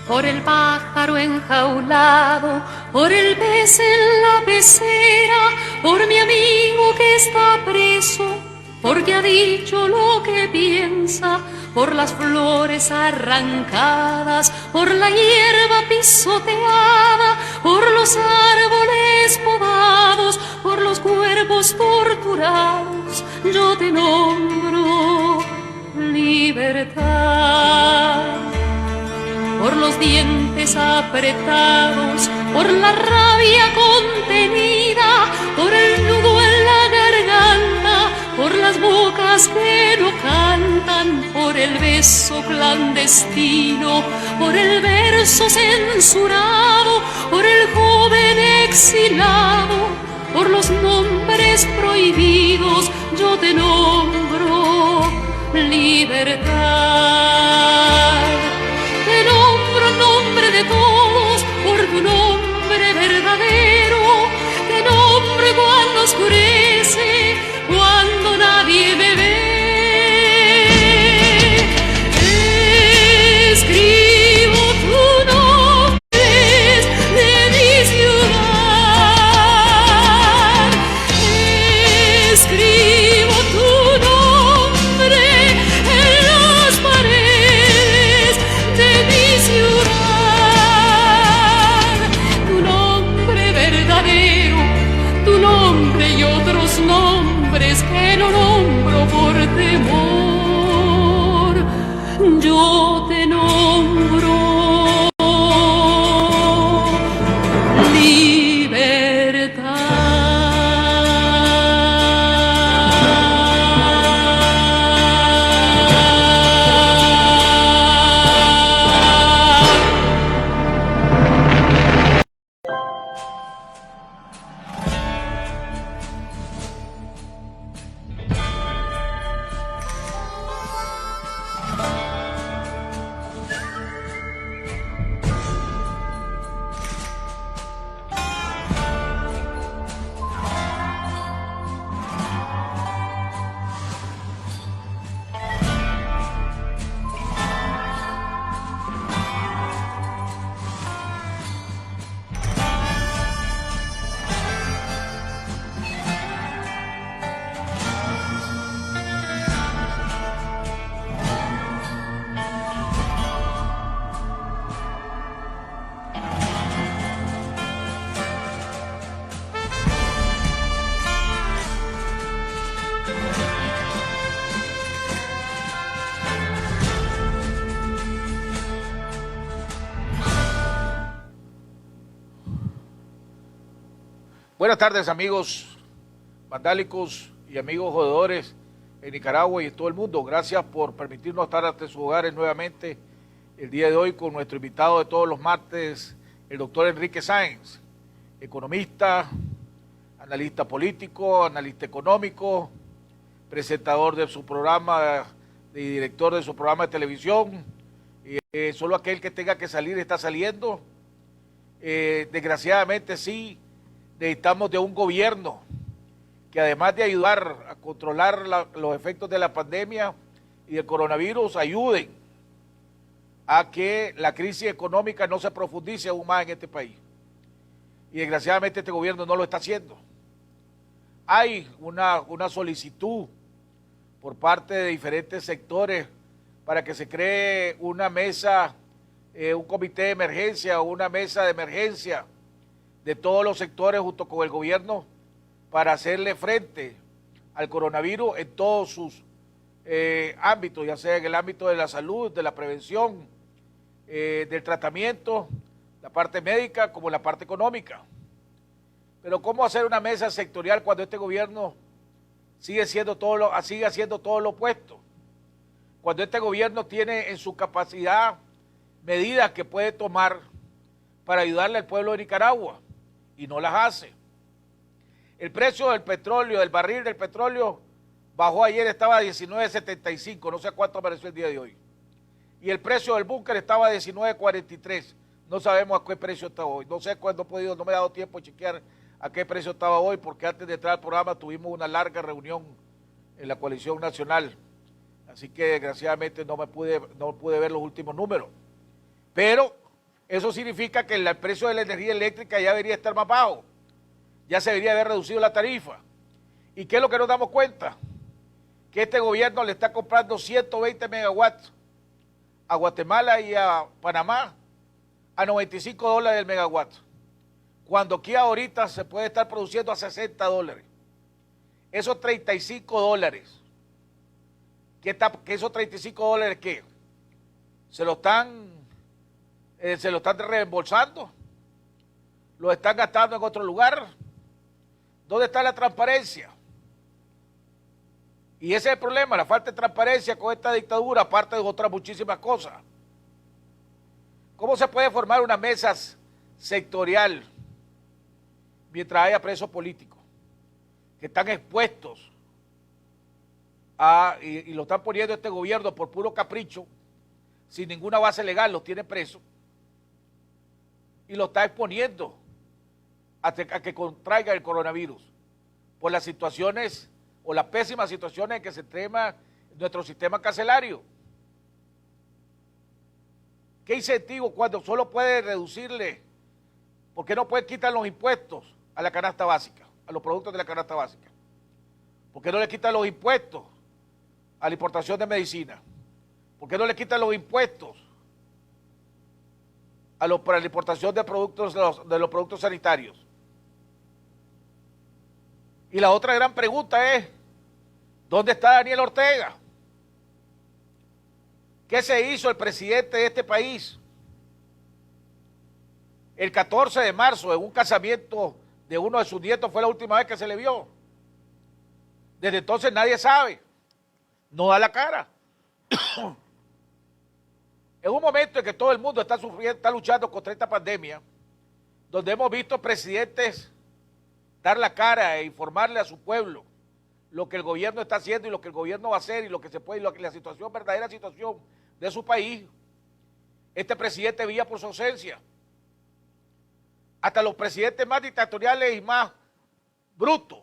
por el pájaro enjaulado, por el pez en la pecera, por mi amigo que está preso, porque ha dicho lo que piensa, por las flores arrancadas, por la hierba pisoteada, por los árboles podados, por los cuerpos torturados, yo te nombro libertad. Por los dientes apretados, por la rabia contenida, por el nudo en la garganta, por las bocas que no cantan, por el beso clandestino, por el verso censurado, por el joven exilado, por los nombres prohibidos, yo te nombro libertad. Te nombro en nombre de todos, por tu nombre verdadero. Te nombro cuando oscurece, cuando nadie me ve. Escribo tu nombre de mi ciudad. Escribo tu nombre en las paredes de mi ciudad, tu nombre verdadero, tu nombre y otros nombres que no nombro por temor, yo te nombro Buenas tardes, amigos vandálicos y amigos jodedores en Nicaragua y en todo el mundo. Gracias por permitirnos estar ante sus hogares nuevamente el día de hoy con nuestro invitado de todos los martes, el doctor Enrique Sáenz, economista, analista político, analista económico, presentador de su programa y director de su programa de televisión. Solo aquel que tenga que salir está saliendo. Desgraciadamente sí, necesitamos de un gobierno que además de ayudar a controlar los efectos de la pandemia y del coronavirus, ayuden a que la crisis económica no se profundice aún más en este país. Y desgraciadamente este gobierno no lo está haciendo. Hay una solicitud por parte de diferentes sectores para que se cree una mesa, un comité de emergencia o una mesa de emergencia de todos los sectores junto con el gobierno para hacerle frente al coronavirus en todos sus ámbitos, ya sea en el ámbito de la salud, de la prevención, del tratamiento, la parte médica como la parte económica. Pero ¿cómo hacer una mesa sectorial cuando este gobierno sigue haciendo todo lo opuesto? Cuando este gobierno tiene en su capacidad medidas que puede tomar para ayudarle al pueblo de Nicaragua y no las hace. El precio del petróleo, del barril del petróleo, bajó ayer, estaba a 19.75, no sé cuánto apareció el día de hoy. Y el precio del búnker estaba a 19.43, no sabemos a qué precio está hoy. No sé cuándo he podido, no me he dado tiempo de chequear a qué precio estaba hoy, porque antes de entrar al programa tuvimos una larga reunión en la coalición nacional. Así que desgraciadamente no pude ver los últimos números. Pero eso significa que el precio de la energía eléctrica ya debería estar más bajo, ya se debería haber reducido la tarifa. ¿Y qué es lo que nos damos cuenta? Que este gobierno le está comprando 120 megawatts a Guatemala y a Panamá a $95 el megawatt, cuando aquí ahorita se puede estar produciendo a $60. Esos $35, que esos $35 ¿qué? Se lo están reembolsando, lo están gastando en otro lugar. ¿Dónde está la transparencia? Y ese es el problema, la falta de transparencia con esta dictadura, aparte de otras muchísimas cosas. ¿Cómo se puede formar una mesa sectorial mientras haya presos políticos que están expuestos y lo están poniendo este gobierno por puro capricho, sin ninguna base legal, los tiene presos y lo está exponiendo a que contraiga el coronavirus por las situaciones o las pésimas situaciones en que se trema nuestro sistema carcelario? ¿Qué incentivo cuando solo puede reducirle? ¿Por qué no puede quitar los impuestos a la canasta básica, a los productos de la canasta básica? ¿Por qué no le quitan los impuestos a la importación de medicina? ¿Por qué no le quitan los impuestos para la importación de los productos sanitarios? Y la otra gran pregunta es, ¿dónde está Daniel Ortega? ¿Qué se hizo el presidente de este país? El 14 de marzo, en un casamiento de uno de sus nietos, fue la última vez que se le vio. Desde entonces nadie sabe, no da la cara. En un momento en que todo el mundo está sufriendo, está luchando contra esta pandemia, donde hemos visto presidentes dar la cara e informarle a su pueblo lo que el gobierno está haciendo y lo que el gobierno va a hacer y lo que se puede, la situación, verdadera situación de su país. Este presidente veía por su ausencia. Hasta los presidentes más dictatoriales y más brutos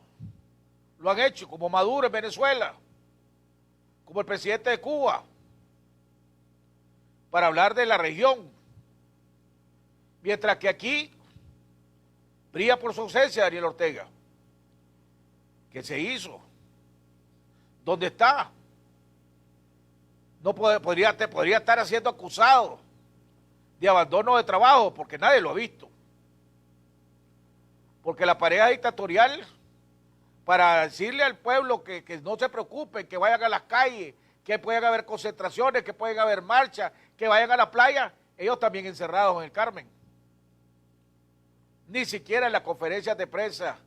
lo han hecho, como Maduro en Venezuela, como el presidente de Cuba, para hablar de la región. Mientras que aquí brilla por su ausencia Daniel Ortega. ¿Qué se hizo? ¿Dónde está? No podría estar siendo acusado de abandono de trabajo porque nadie lo ha visto. Porque la pareja dictatorial, para decirle al pueblo que no se preocupen, que vayan a las calles, que pueden haber concentraciones, que pueden haber marchas, que vayan a la playa, ellos también encerrados en el Carmen. Ni siquiera en las conferencias de prensa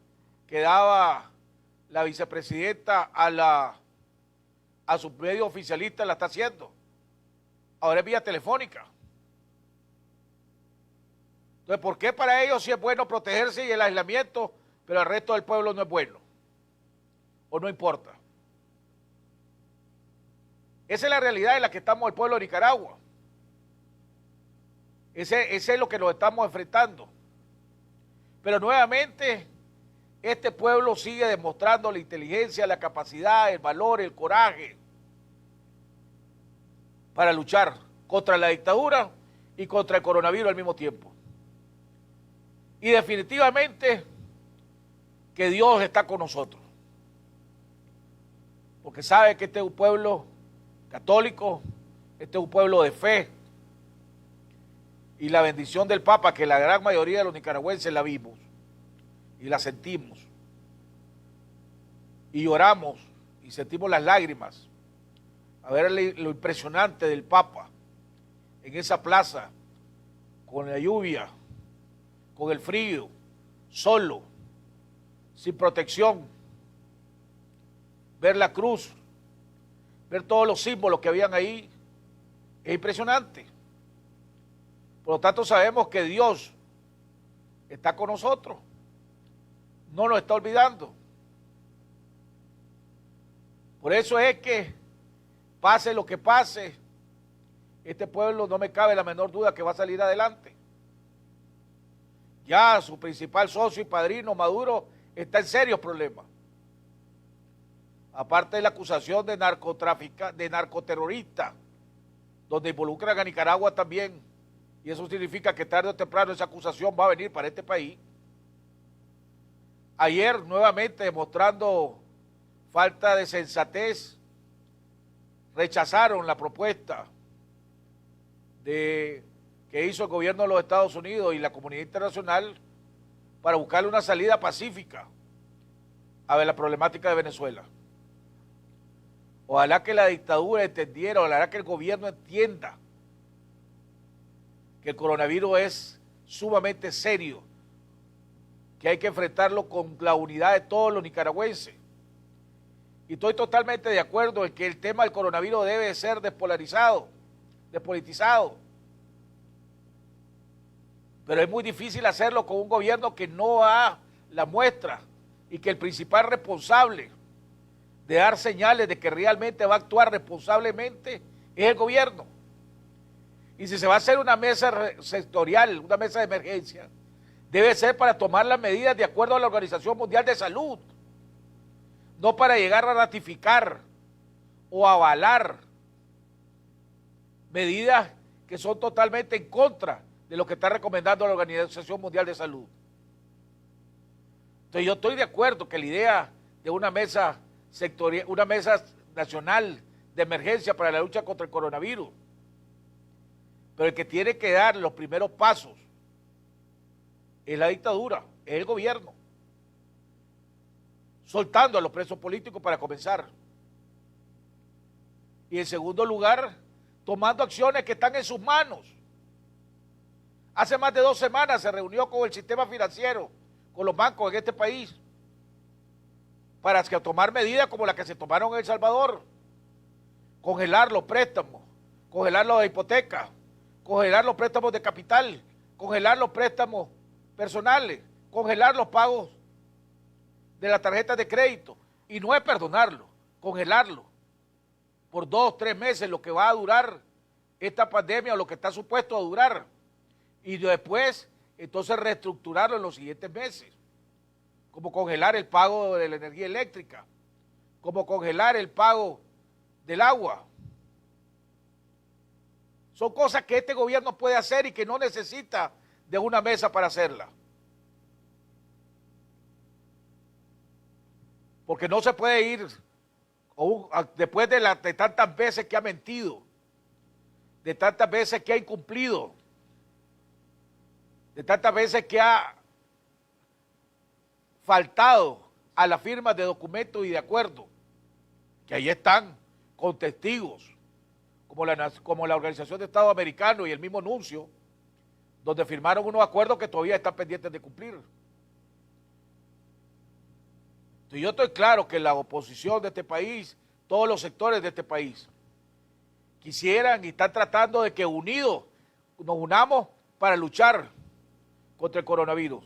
que daba la vicepresidenta a sus medios oficialistas la está haciendo. Ahora es vía telefónica. Entonces, ¿por qué para ellos sí es bueno protegerse y el aislamiento, pero el resto del pueblo no es bueno? ¿O no importa? Esa es la realidad en la que estamos el pueblo de Nicaragua. Ese es lo que nos estamos enfrentando. Pero nuevamente, este pueblo sigue demostrando la inteligencia, la capacidad, el valor, el coraje para luchar contra la dictadura y contra el coronavirus al mismo tiempo. Y definitivamente que Dios está con nosotros. Porque sabe que este es un pueblo católico, este es un pueblo de fe. Y la bendición del Papa, que la gran mayoría de los nicaragüenses la vimos y la sentimos. Y lloramos y sentimos las lágrimas a ver lo impresionante del Papa en esa plaza, con la lluvia, con el frío, solo, sin protección. Ver la cruz, ver todos los símbolos que habían ahí, es impresionante. Por lo tanto, sabemos que Dios está con nosotros, no nos está olvidando. Por eso es que, pase lo que pase, este pueblo no me cabe la menor duda que va a salir adelante. Ya su principal socio y padrino, Maduro, está en serios problemas. Aparte de la acusación de narcoterrorista, donde involucran a Nicaragua también, y eso significa que tarde o temprano esa acusación va a venir para este país. Ayer, nuevamente, demostrando falta de sensatez, rechazaron la propuesta que hizo el gobierno de los Estados Unidos y la comunidad internacional para buscarle una salida pacífica a ver la problemática de Venezuela. Ojalá que la dictadura entendiera, ojalá que el gobierno entienda que el coronavirus es sumamente serio, que hay que enfrentarlo con la unidad de todos los nicaragüenses. Y estoy totalmente de acuerdo en que el tema del coronavirus debe ser despolarizado, despolitizado. Pero es muy difícil hacerlo con un gobierno que no da la muestra y que el principal responsable de dar señales de que realmente va a actuar responsablemente es el gobierno. Y si se va a hacer una mesa sectorial, una mesa de emergencia, debe ser para tomar las medidas de acuerdo a la Organización Mundial de Salud, no para llegar a ratificar o avalar medidas que son totalmente en contra de lo que está recomendando la Organización Mundial de Salud. Entonces yo estoy de acuerdo que la idea de una mesa sectorial, una mesa nacional de emergencia para la lucha contra el coronavirus, pero el que tiene que dar los primeros pasos es la dictadura, es el gobierno, soltando a los presos políticos para comenzar. Y en segundo lugar, tomando acciones que están en sus manos. Hace más de 2 semanas se reunió con el sistema financiero, con los bancos en este país, para tomar medidas como las que se tomaron en El Salvador, congelar los préstamos, congelar las hipotecas, congelar los préstamos de capital, congelar los préstamos personales, congelar los pagos de la tarjeta de crédito, y no es perdonarlo, congelarlo por 2 o 3 meses, lo que va a durar esta pandemia o lo que está supuesto a durar, y después entonces reestructurarlo en los siguientes meses, como congelar el pago de la energía eléctrica, como congelar el pago del agua. Son cosas que este gobierno puede hacer y que no necesita de una mesa para hacerla. Porque no se puede ir después de tantas veces que ha mentido, de tantas veces que ha incumplido, de tantas veces que ha faltado a las firmas de documentos y de acuerdos, que ahí están con testigos, como la Organización de Estados Americanos y el mismo Nuncio, donde firmaron unos acuerdos que todavía están pendientes de cumplir. Entonces yo estoy claro que la oposición de este país, todos los sectores de este país, quisieran y están tratando de que unidos nos unamos para luchar contra el coronavirus.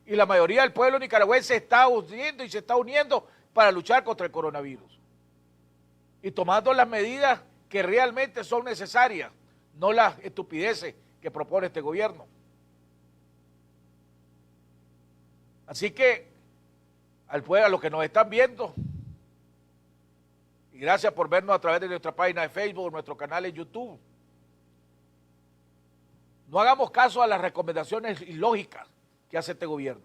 Y la mayoría del pueblo nicaragüense está uniendo y se está uniendo para luchar contra el coronavirus. Y tomando las medidas que realmente son necesarias, no las estupideces que propone este gobierno. Así que, al pueblo, a los que nos están viendo, y gracias por vernos a través de nuestra página de Facebook, nuestro canal en YouTube, no hagamos caso a las recomendaciones ilógicas que hace este gobierno.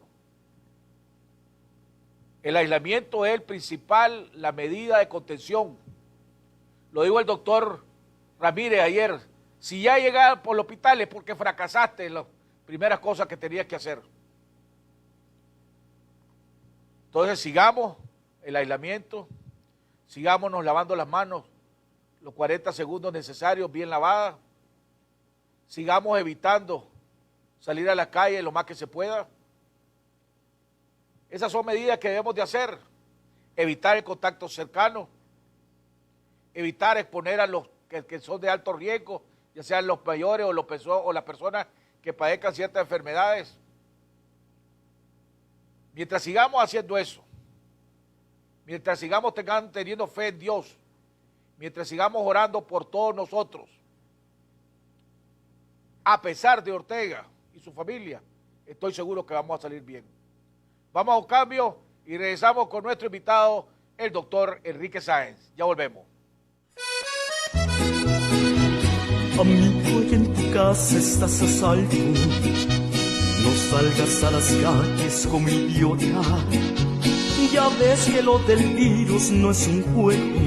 El aislamiento es la medida de contención. Lo dijo el doctor Ramírez ayer. Si ya llegas por el hospital es porque fracasaste en las primeras cosas que tenías que hacer. Entonces sigamos el aislamiento, sigámonos lavando las manos los 40 segundos necesarios bien lavadas, sigamos evitando salir a la calle lo más que se pueda. Esas son medidas que debemos de hacer. Evitar el contacto cercano, evitar exponer a los que son de alto riesgo, ya sean los mayores o las personas que padezcan ciertas enfermedades. Mientras sigamos haciendo eso, mientras sigamos teniendo fe en Dios, mientras sigamos orando por todos nosotros, a pesar de Ortega y su familia, estoy seguro que vamos a salir bien. Vamos a un cambio y regresamos con nuestro invitado, el doctor Enrique Sáenz. Ya volvemos. Amigo, y en tu casa estás a salvo. No salgas a las calles como idiota. Ya ves que lo del virus no es un juego.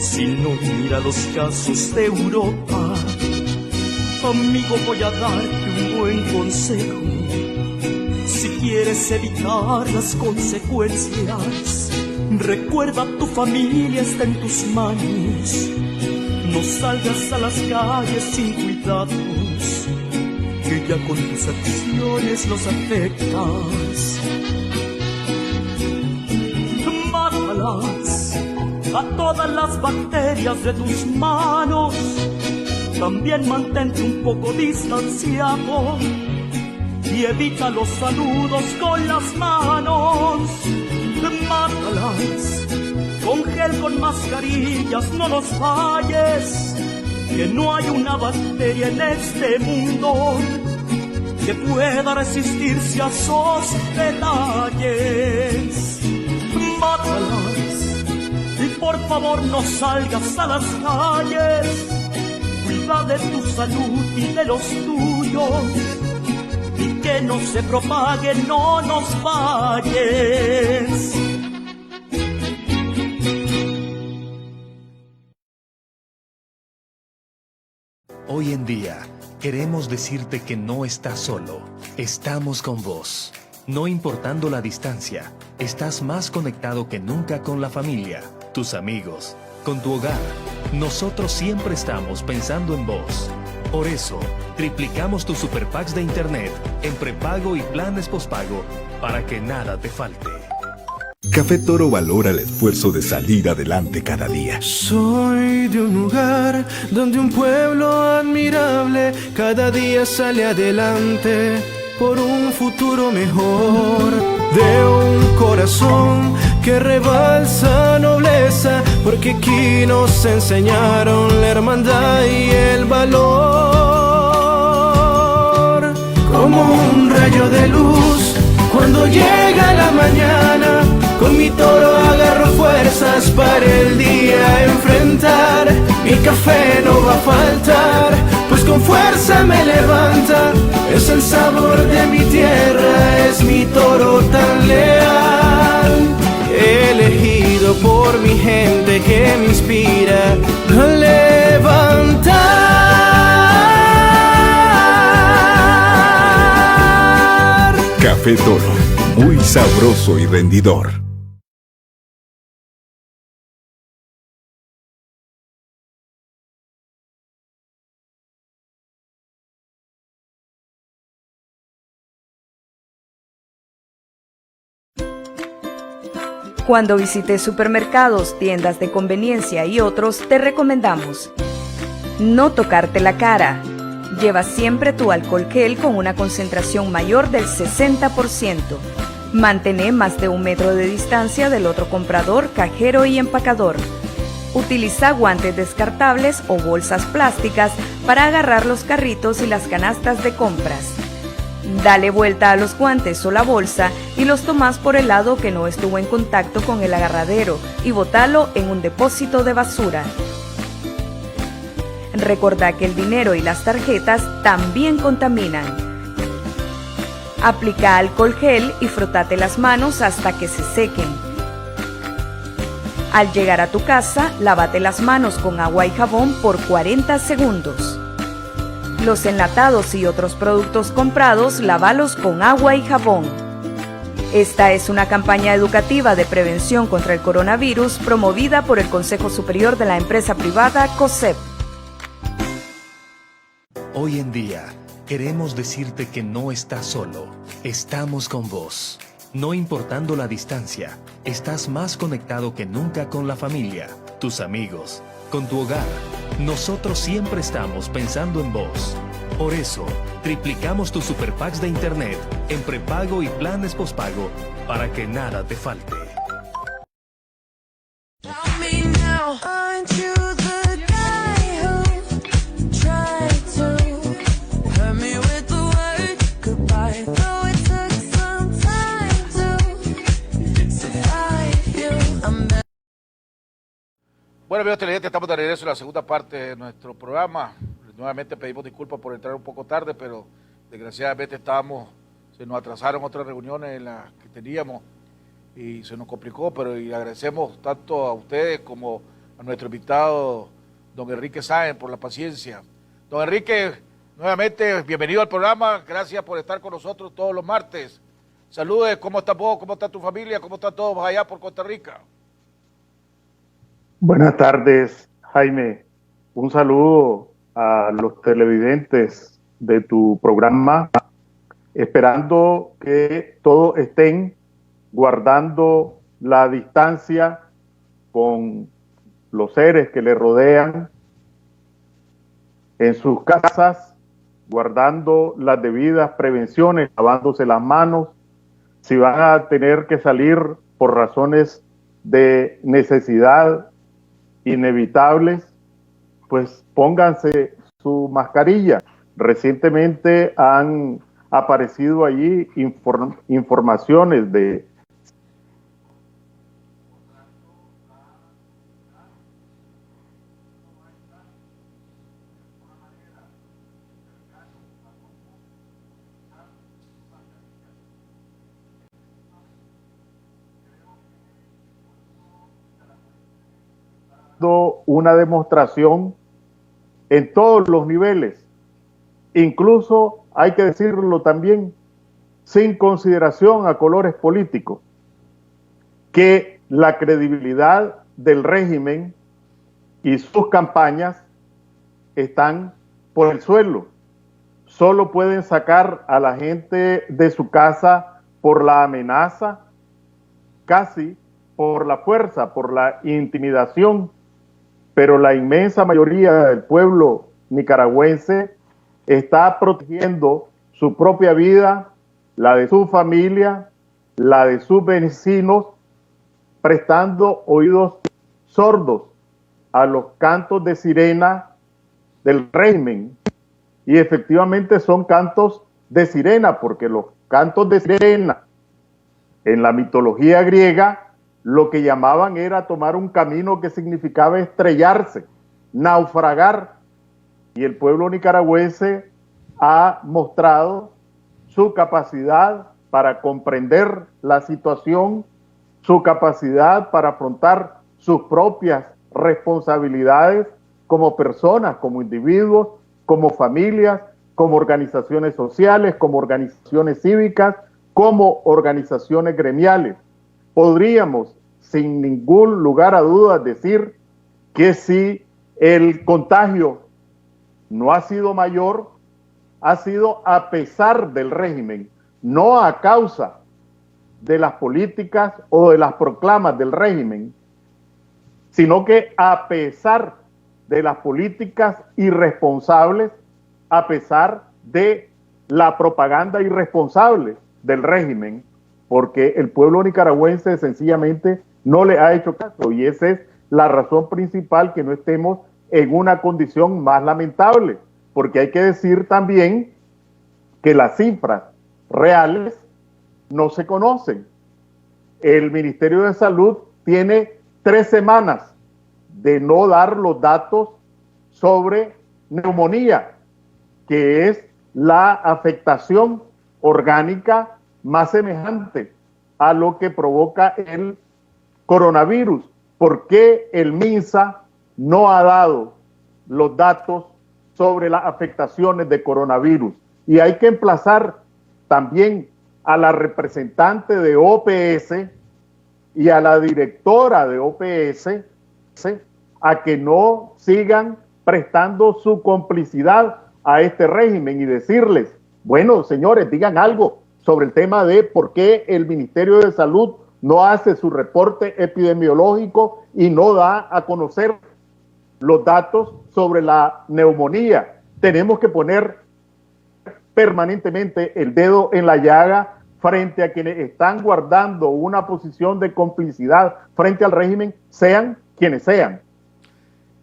Si no, mira los casos de Europa. Amigo, voy a darte un buen consejo. Si quieres evitar las consecuencias, recuerda, tu familia está en tus manos. No salgas a las calles sin cuidados, que ya con tus acciones los afectas. Mátalas a todas las bacterias de tus manos. También mantente un poco distanciado y evita los saludos con las manos. Mátalas con gel, con mascarillas, no nos falles, que no hay una bacteria en este mundo que pueda resistirse a esos detalles. Mátalas y por favor no salgas a las calles. Cuida de tu salud y de los tuyos, y que no se propague, no nos falles. Hoy en día, queremos decirte que no estás solo. Estamos con vos. No importando la distancia, estás más conectado que nunca con la familia, tus amigos, con tu hogar. Nosotros siempre estamos pensando en vos. Por eso, triplicamos tus super packs de internet en prepago y planes pospago para que nada te falte. Café Toro valora el esfuerzo de salir adelante cada día. Soy de un lugar donde un pueblo admirable cada día sale adelante por un futuro mejor. De un corazón que rebalsa nobleza, porque aquí nos enseñaron la hermandad y el valor. Como un rayo de luz cuando llega la mañana, con mi toro agarro fuerzas para el día enfrentar. Mi café no va a faltar, pues con fuerza me levanta. Es el sabor de mi tierra, es mi toro tan leal. Elegido por mi gente que me inspira a levantar. Café Toro, muy sabroso y rendidor. Cuando visites supermercados, tiendas de conveniencia y otros, te recomendamos no tocarte la cara. Lleva siempre tu alcohol gel con una concentración mayor del 60%. Mantén más de 1 metro de distancia del otro comprador, cajero y empacador. Utiliza guantes descartables o bolsas plásticas para agarrar los carritos y las canastas de compras. Dale vuelta a los guantes o la bolsa y los tomás por el lado que no estuvo en contacto con el agarradero y botalo en un depósito de basura. Recordá que el dinero y las tarjetas también contaminan. Aplica alcohol gel y frótate las manos hasta que se sequen. Al llegar a tu casa, lávate las manos con agua y jabón por 40 segundos. Los enlatados y otros productos comprados, lávalos con agua y jabón. Esta es una campaña educativa de prevención contra el coronavirus promovida por el Consejo Superior de la Empresa Privada COSEP. Hoy en día, queremos decirte que no estás solo. Estamos con vos. No importando la distancia, estás más conectado que nunca con la familia, tus amigos, con tu hogar. Nosotros siempre estamos pensando en vos. Por eso, triplicamos tus super packs de internet en prepago y planes pospago para que nada te falte. Bueno, amigos televidentes, estamos de regreso en la segunda parte de nuestro programa. nuevamente pedimos disculpas por entrar un poco tarde, pero desgraciadamente se nos atrasaron otras reuniones en las que teníamos y se nos complicó, pero y agradecemos tanto a ustedes como a nuestro invitado, don Enrique Sáenz, por la paciencia. Don Enrique, nuevamente, bienvenido al programa, gracias por estar con nosotros todos los martes. Saludes, ¿cómo estás vos? ¿Cómo está tu familia? ¿Cómo están todos allá por Costa Rica? Buenas tardes, Jaime. Un saludo a los televidentes de tu programa, esperando que todos estén guardando la distancia con los seres que le rodean en sus casas, guardando las debidas prevenciones, lavándose las manos. Si van a tener que salir por razones de necesidad inevitables, pues pónganse su mascarilla. Recientemente han aparecido allí informaciones de una demostración en todos los niveles, incluso hay que decirlo también sin consideración a colores políticos, que la credibilidad del régimen y sus campañas están por el suelo. Solo pueden sacar a la gente de su casa por la amenaza, casi por la fuerza, por la intimidación, pero la inmensa mayoría del pueblo nicaragüense está protegiendo su propia vida, la de su familia, la de sus vecinos, prestando oídos sordos a los cantos de sirena del régimen. Y efectivamente son cantos de sirena, porque los cantos de sirena en la mitología griega lo que llamaban era tomar un camino que significaba estrellarse, naufragar. Y el pueblo nicaragüense ha mostrado su capacidad para comprender la situación, su capacidad para afrontar sus propias responsabilidades como personas, como individuos, como familias, como organizaciones sociales, como organizaciones cívicas, como organizaciones gremiales. Podríamos, sin ningún lugar a dudas, decir que si el contagio no ha sido mayor, ha sido a pesar del régimen, no a causa de las políticas o de las proclamas del régimen, sino que a pesar de las políticas irresponsables, a pesar de la propaganda irresponsable del régimen, porque el pueblo nicaragüense sencillamente no le ha hecho caso, y esa es la razón principal que no estemos en una condición más lamentable, porque hay que decir también que las cifras reales no se conocen. El Ministerio de Salud tiene 3 semanas de no dar los datos sobre neumonía, que es la afectación orgánica más semejante a lo que provoca el coronavirus. ¿Por qué el MINSA no ha dado los datos sobre las afectaciones de coronavirus? Y hay que emplazar también a la representante de OPS y a la directora de OPS a que no sigan prestando su complicidad a este régimen y decirles, bueno, señores, digan algo sobre el tema de por qué el Ministerio de Salud no hace su reporte epidemiológico y no da a conocer los datos sobre la neumonía. Tenemos que poner permanentemente el dedo en la llaga frente a quienes están guardando una posición de complicidad frente al régimen, sean quienes sean.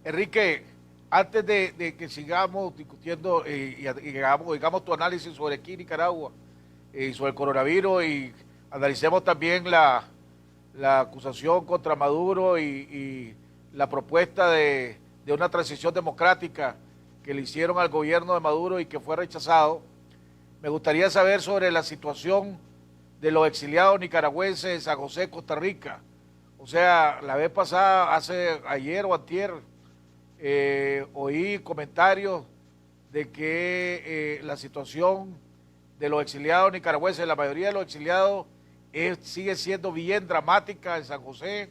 Enrique, antes de que sigamos discutiendo y digamos tu análisis sobre aquí Nicaragua y sobre el coronavirus, y analicemos también la acusación contra Maduro y la propuesta de una transición democrática que le hicieron al gobierno de Maduro y que fue rechazado. Me gustaría saber sobre la situación de los exiliados nicaragüenses en San José, Costa Rica. O sea, la vez pasada, ayer o antier, oí comentarios de que la situación de los exiliados nicaragüenses, la mayoría de los exiliados, sigue siendo bien dramática en San José,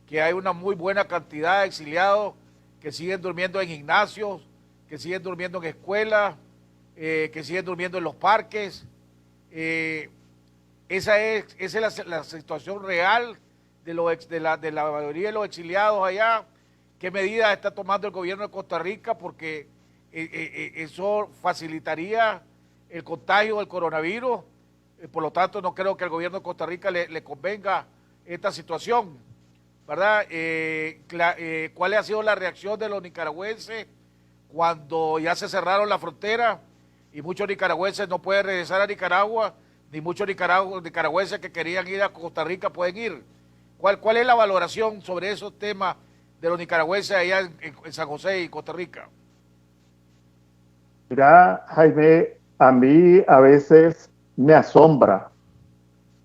que hay una muy buena cantidad de exiliados que siguen durmiendo en gimnasios, que siguen durmiendo en escuelas, que siguen durmiendo en los parques. Esa es la situación real de la mayoría de los exiliados allá. ¿Qué medidas está tomando el gobierno de Costa Rica? Porque eso facilitaría el contagio del coronavirus. Por lo tanto, no creo que al gobierno de Costa Rica le convenga esta situación, ¿verdad? ¿Cuál ha sido la reacción de los nicaragüenses cuando ya se cerraron la frontera y muchos nicaragüenses no pueden regresar a Nicaragua, ni muchos nicaragüenses que querían ir a Costa Rica pueden ir? ¿Cuál es la valoración sobre esos temas de los nicaragüenses allá en San José y Costa Rica? Mira, Jaime, a mí a veces me asombra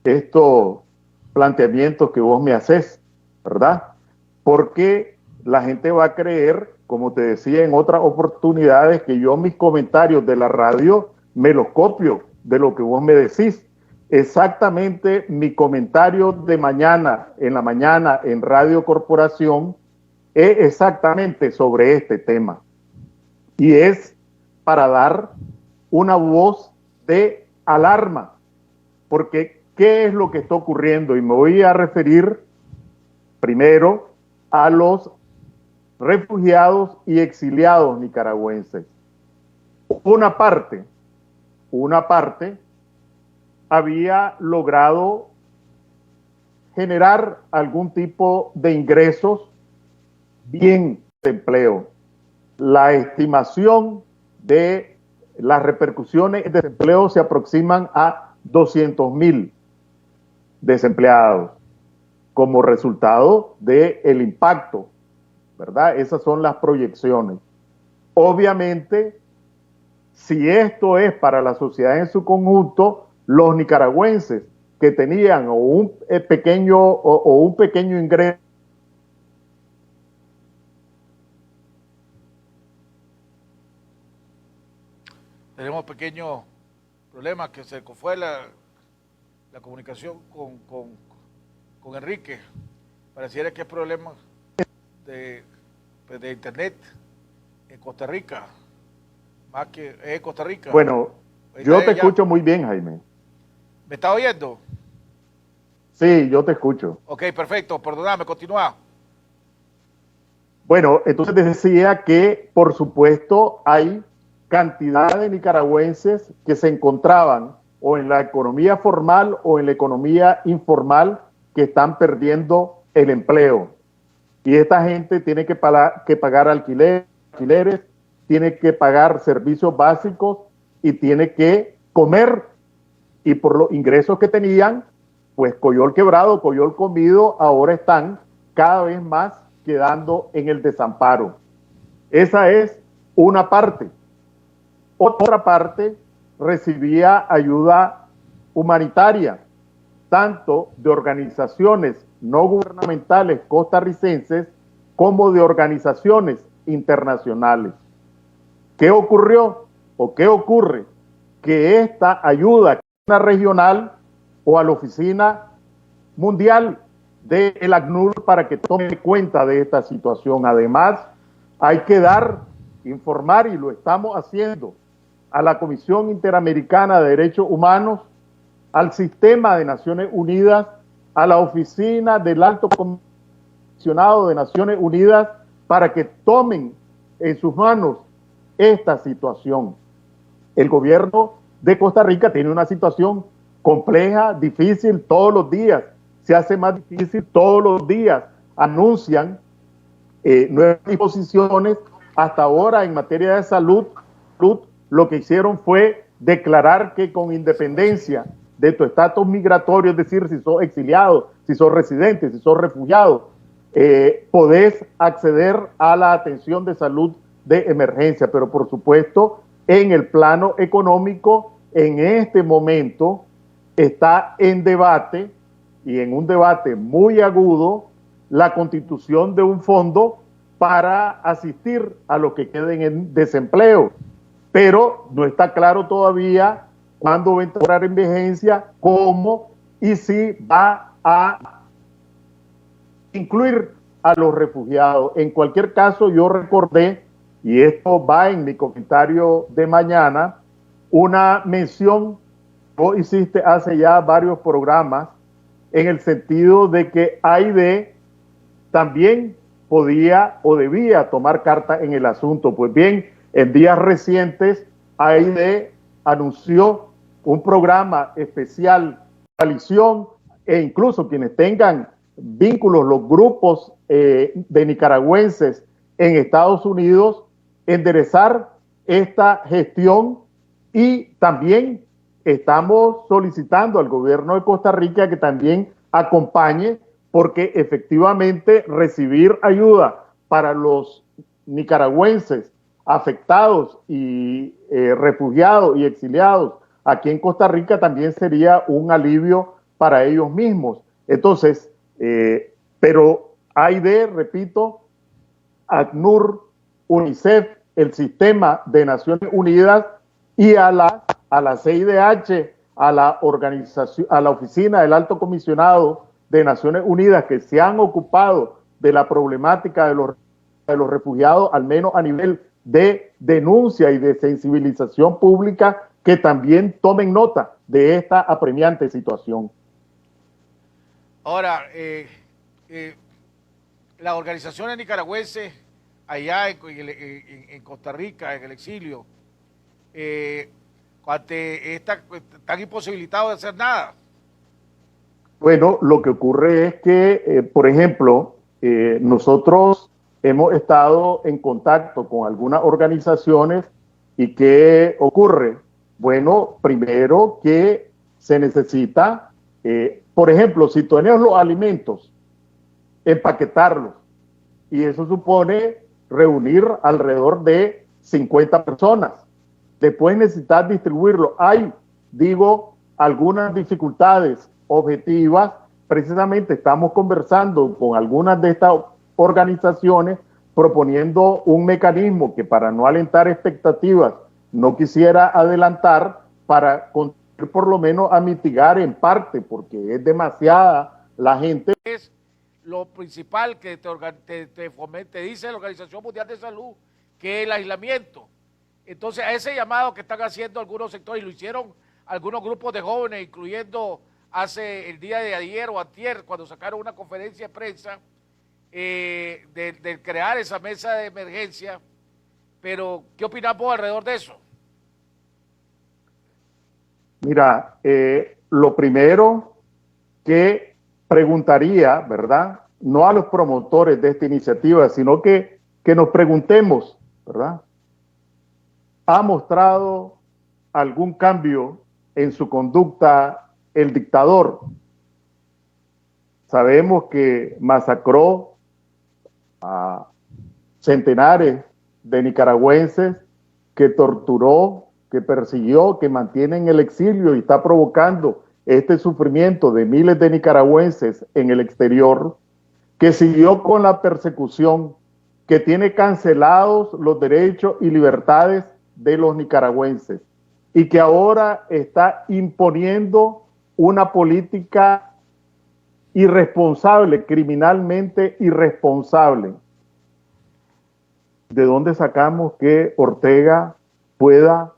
estos planteamientos que vos me haces, ¿verdad? Porque la gente va a creer, como te decía en otras oportunidades, que yo mis comentarios de la radio me los copio de lo que vos me decís. Exactamente mi comentario de mañana, en la mañana en Radio Corporación, es exactamente sobre este tema. Y es para dar una voz de alarma, porque ¿qué es lo que está ocurriendo? Y me voy a referir primero a los refugiados y exiliados nicaragüenses. Una parte había logrado generar algún tipo de ingresos bien de empleo. La estimación de las repercusiones de desempleo se aproximan a 200,000 desempleados como resultado del impacto, ¿verdad? Esas son las proyecciones. Obviamente, si esto es para la sociedad en su conjunto, los nicaragüenses que tenían un pequeño ingreso tenemos pequeños problemas, que se fue la comunicación con Enrique. Pareciera que hay problemas de internet en Costa Rica, más que en Costa Rica. Bueno, yo te escucho muy bien, Jaime. ¿Me está oyendo? Sí, yo te escucho. Ok, perfecto, perdóname, continúa. Bueno, entonces te decía que, por supuesto, hay cantidad de nicaragüenses que se encontraban o en la economía formal o en la economía informal que están perdiendo el empleo. Y esta gente tiene que pagar alquileres, tiene que pagar servicios básicos y tiene que comer. Y por los ingresos que tenían, pues coyol quebrado, coyol comido, ahora están cada vez más quedando en el desamparo. Esa es una parte. Otra parte recibía ayuda humanitaria, tanto de organizaciones no gubernamentales costarricenses como de organizaciones internacionales. ¿Qué ocurrió o qué ocurre? Que esta ayuda regional o a la oficina mundial del ACNUR para que tome cuenta de esta situación. Además, hay que informar, y lo estamos haciendo, a la Comisión Interamericana de Derechos Humanos, al Sistema de Naciones Unidas, a la Oficina del Alto Comisionado de Naciones Unidas, para que tomen en sus manos esta situación. El gobierno de Costa Rica tiene una situación compleja, difícil todos los días, se hace más difícil todos los días, anuncian nuevas disposiciones. Hasta ahora en materia de salud, lo que hicieron fue declarar que con independencia de tu estatus migratorio, es decir, si sos exiliado, si sos residente, si sos refugiado, podés acceder a la atención de salud de emergencia, pero por supuesto en el plano económico en este momento está en debate, y en un debate muy agudo, la constitución de un fondo para asistir a los que queden en desempleo, pero no está claro todavía cuándo va a entrar en vigencia, cómo y si va a incluir a los refugiados. En cualquier caso, yo recordé, y esto va en mi comentario de mañana, una mención que vos hiciste hace ya varios programas, en el sentido de que AID también podía o debía tomar carta en el asunto. Pues bien, en días recientes, AID anunció un programa especial, coalición, e incluso quienes tengan vínculos, los grupos de nicaragüenses en Estados Unidos, enderezar esta gestión, y también estamos solicitando al gobierno de Costa Rica que también acompañe, porque efectivamente recibir ayuda para los nicaragüenses afectados y refugiados y exiliados aquí en Costa Rica también sería un alivio para ellos mismos. Entonces, pero AID, repito, ACNUR, UNICEF, el Sistema de Naciones Unidas y a la CIDH, a la organización, a la Oficina del Alto Comisionado de Naciones Unidas, que se han ocupado de la problemática de los refugiados, al menos a nivel de denuncia y de sensibilización pública, que también tomen nota de esta apremiante situación. Ahora, las organizaciones nicaragüenses allá en Costa Rica, en el exilio, están imposibilitados de hacer nada. Bueno, lo que ocurre es que, por ejemplo, nosotros hemos estado en contacto con algunas organizaciones. ¿Y qué ocurre? Bueno, primero que se necesita, por ejemplo, si tenemos los alimentos, empaquetarlos, y eso supone reunir alrededor de 50 personas. Después necesitar distribuirlo. Hay, digo, algunas dificultades objetivas. Precisamente estamos conversando con algunas de estas organizaciones, proponiendo un mecanismo que, para no alentar expectativas, no quisiera adelantar, para contribuir por lo menos a mitigar en parte, porque es demasiada la gente. Es lo principal que te dice la Organización Mundial de Salud, que es el aislamiento. Entonces, a ese llamado que están haciendo algunos sectores, y lo hicieron algunos grupos de jóvenes, incluyendo hace el día de ayer o antier, cuando sacaron una conferencia de prensa de crear esa mesa de emergencia. Pero, ¿qué opinamos alrededor de eso? Mira, lo primero que preguntaría, ¿verdad? No a los promotores de esta iniciativa, sino que nos preguntemos, ¿verdad? ¿Ha mostrado algún cambio en su conducta el dictador? Sabemos que masacró a centenares de nicaragüenses, que torturó, que persiguió, que mantiene en el exilio y está provocando este sufrimiento de miles de nicaragüenses en el exterior, que siguió con la persecución, que tiene cancelados los derechos y libertades de los nicaragüenses, y que ahora está imponiendo una política irresponsable, criminalmente irresponsable. ¿De dónde sacamos que Ortega pueda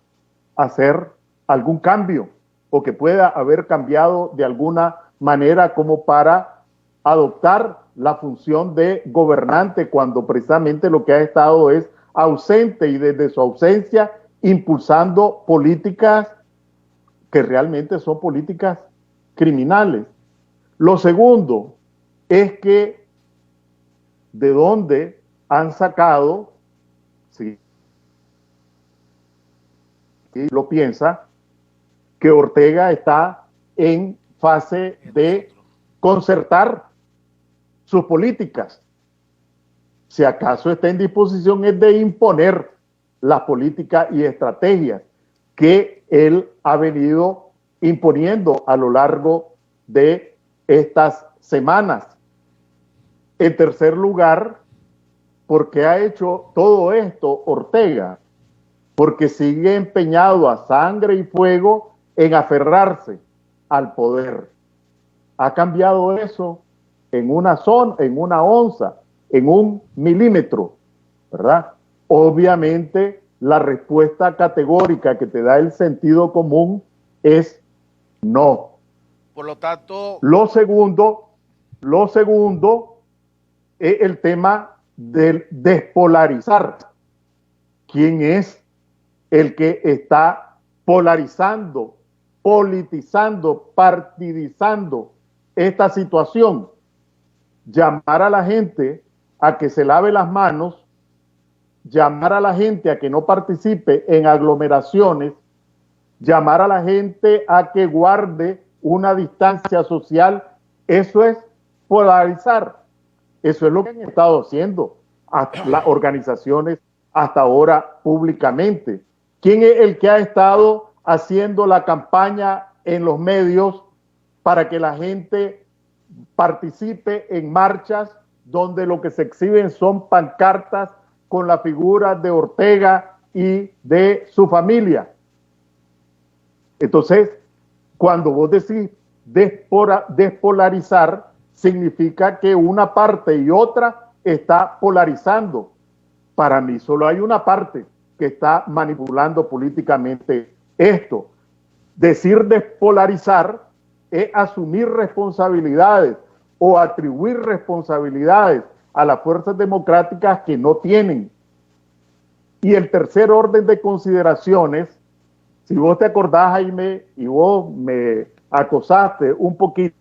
hacer algún cambio, o que pueda haber cambiado de alguna manera como para adoptar la función de gobernante, cuando precisamente lo que ha estado es ausente, y desde su ausencia impulsando políticas que realmente son políticas criminales? Lo segundo es que de dónde han sacado, si lo piensa, que Ortega está en fase de concertar sus políticas. si acaso está en disposición es de imponer las políticas y estrategias que él ha venido imponiendo a lo largo de estas semanas. En tercer lugar, ¿por qué ha hecho todo esto Ortega? Porque sigue empeñado a sangre y fuego en aferrarse al poder. Ha cambiado eso en una onza, en un milímetro, ¿verdad? Obviamente, la respuesta categórica que te da el sentido común es no. Por lo tanto, Lo segundo es el tema del despolarizar. ¿Quién es el que está polarizando, politizando, partidizando esta situación? Llamar a la gente a que se lave las manos, llamar a la gente a que no participe en aglomeraciones, llamar a la gente a que guarde una distancia social, eso es polarizar. Eso es lo que han estado haciendo las organizaciones hasta ahora públicamente. ¿Quién es el que ha estado haciendo la campaña en los medios para que la gente participe en marchas donde lo que se exhiben son pancartas con la figura de Ortega y de su familia? Entonces, cuando vos decís despolarizar, significa que una parte y otra está polarizando. Para mí solo hay una parte que está manipulando políticamente esto. Decir despolarizar es asumir responsabilidades o atribuir responsabilidades a las fuerzas democráticas que no tienen. Y el tercer orden de consideraciones, si vos te acordás, Jaime, y vos me acosaste un poquito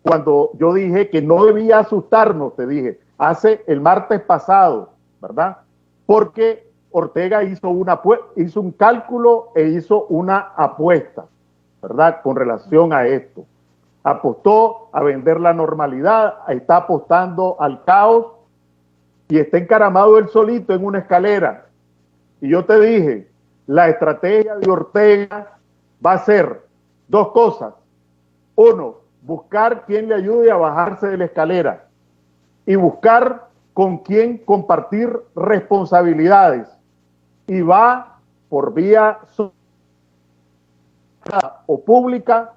cuando yo dije que no debía asustarnos, te dije, hace el martes pasado, ¿verdad? Porque Ortega hizo un cálculo e hizo una apuesta, ¿verdad? Con relación a esto. Apostó a vender la normalidad, está apostando al caos y está encaramado él solito en una escalera. Y yo te dije, la estrategia de Ortega va a ser dos cosas. Uno, buscar quien le ayude a bajarse de la escalera y buscar con quien compartir responsabilidades. Y va por vía o pública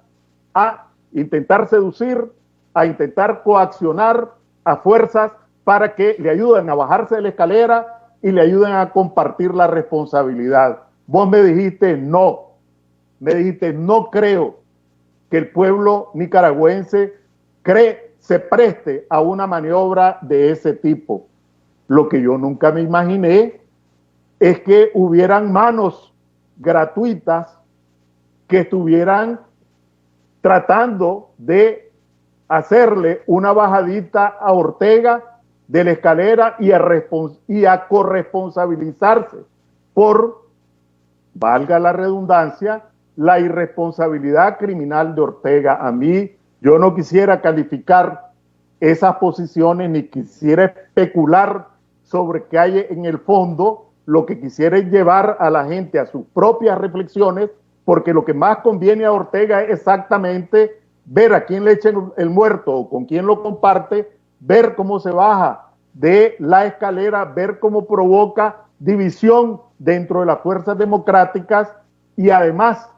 a intentar seducir, a intentar coaccionar a fuerzas para que le ayuden a bajarse de la escalera y le ayuden a compartir la responsabilidad. Vos me dijiste no creo que el pueblo nicaragüense se preste a una maniobra de ese tipo. Lo que yo nunca me imaginé es que hubieran manos gratuitas que estuvieran tratando de hacerle una bajadita a Ortega de la escalera y a corresponsabilizarse por, valga la redundancia, la irresponsabilidad criminal de Ortega. A mí, yo no quisiera calificar esas posiciones ni quisiera especular sobre qué hay en el fondo. Lo que quisiera es llevar a la gente a sus propias reflexiones, porque lo que más conviene a Ortega es exactamente ver a quién le echen el muerto o con quién lo comparte, ver cómo se baja de la escalera, ver cómo provoca división dentro de las fuerzas democráticas y además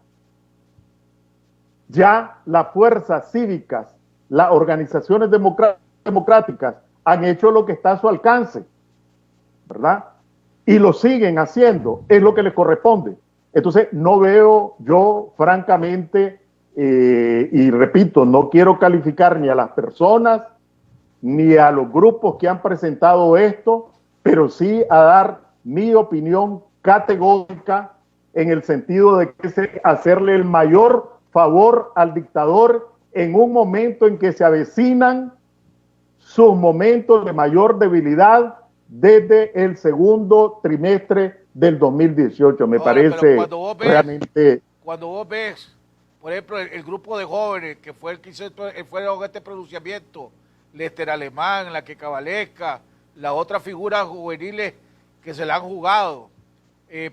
ya las fuerzas cívicas, las organizaciones democráticas han hecho lo que está a su alcance, ¿verdad? Y lo siguen haciendo, es lo que les corresponde. Entonces no veo yo francamente, y repito, no quiero calificar ni a las personas ni a los grupos que han presentado esto, pero sí a dar mi opinión categórica en el sentido de que es hacerle el mayor favor al dictador en un momento en que se avecinan sus momentos de mayor debilidad desde el segundo trimestre del 2018. Me parece realmente... Cuando vos ves, por ejemplo, el grupo de jóvenes que fue el que hizo este pronunciamiento, Lester Alemán, la que Cabalesca, las otras figuras juveniles que se la han jugado,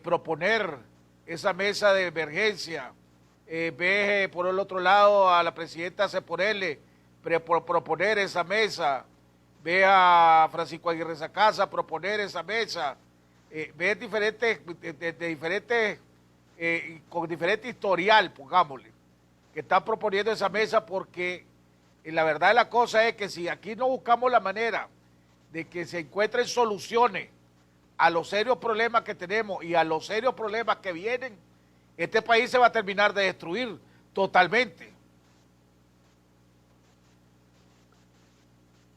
proponer esa mesa de emergencia, ve por el otro lado a la presidenta Ceporelli proponer esa mesa, ve a Francisco Aguirre Sacasa proponer esa mesa, ve diferentes, con diferente historial, pongámosle, que están proponiendo esa mesa, porque la verdad de la cosa es que si aquí no buscamos la manera de que se encuentren soluciones a los serios problemas que tenemos y a los serios problemas que vienen, este país se va a terminar de destruir totalmente.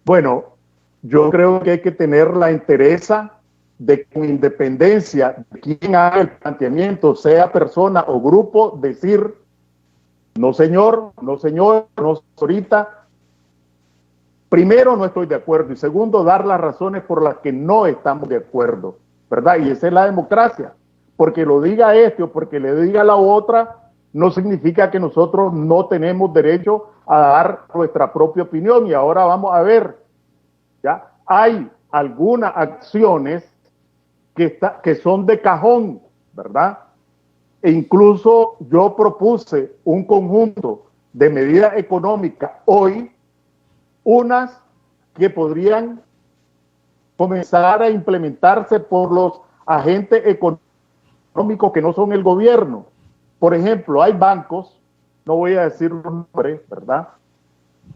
Bueno, yo creo que hay que tener la entereza de, con independencia de quien haga el planteamiento, sea persona o grupo, decir no señor, no señor, no ahorita. Primero, no estoy de acuerdo, y segundo, dar las razones por las que no estamos de acuerdo, ¿verdad? Y esa es la democracia. Porque lo diga este o porque le diga la otra, no significa que nosotros no tenemos derecho a dar nuestra propia opinión. Y ahora vamos a ver, ¿ya? Hay algunas acciones que son de cajón, ¿verdad? E incluso yo propuse un conjunto de medidas económicas hoy, unas que podrían comenzar a implementarse por los agentes económicos que no son el gobierno. Por ejemplo, hay bancos, no voy a decir los nombres, ¿verdad?,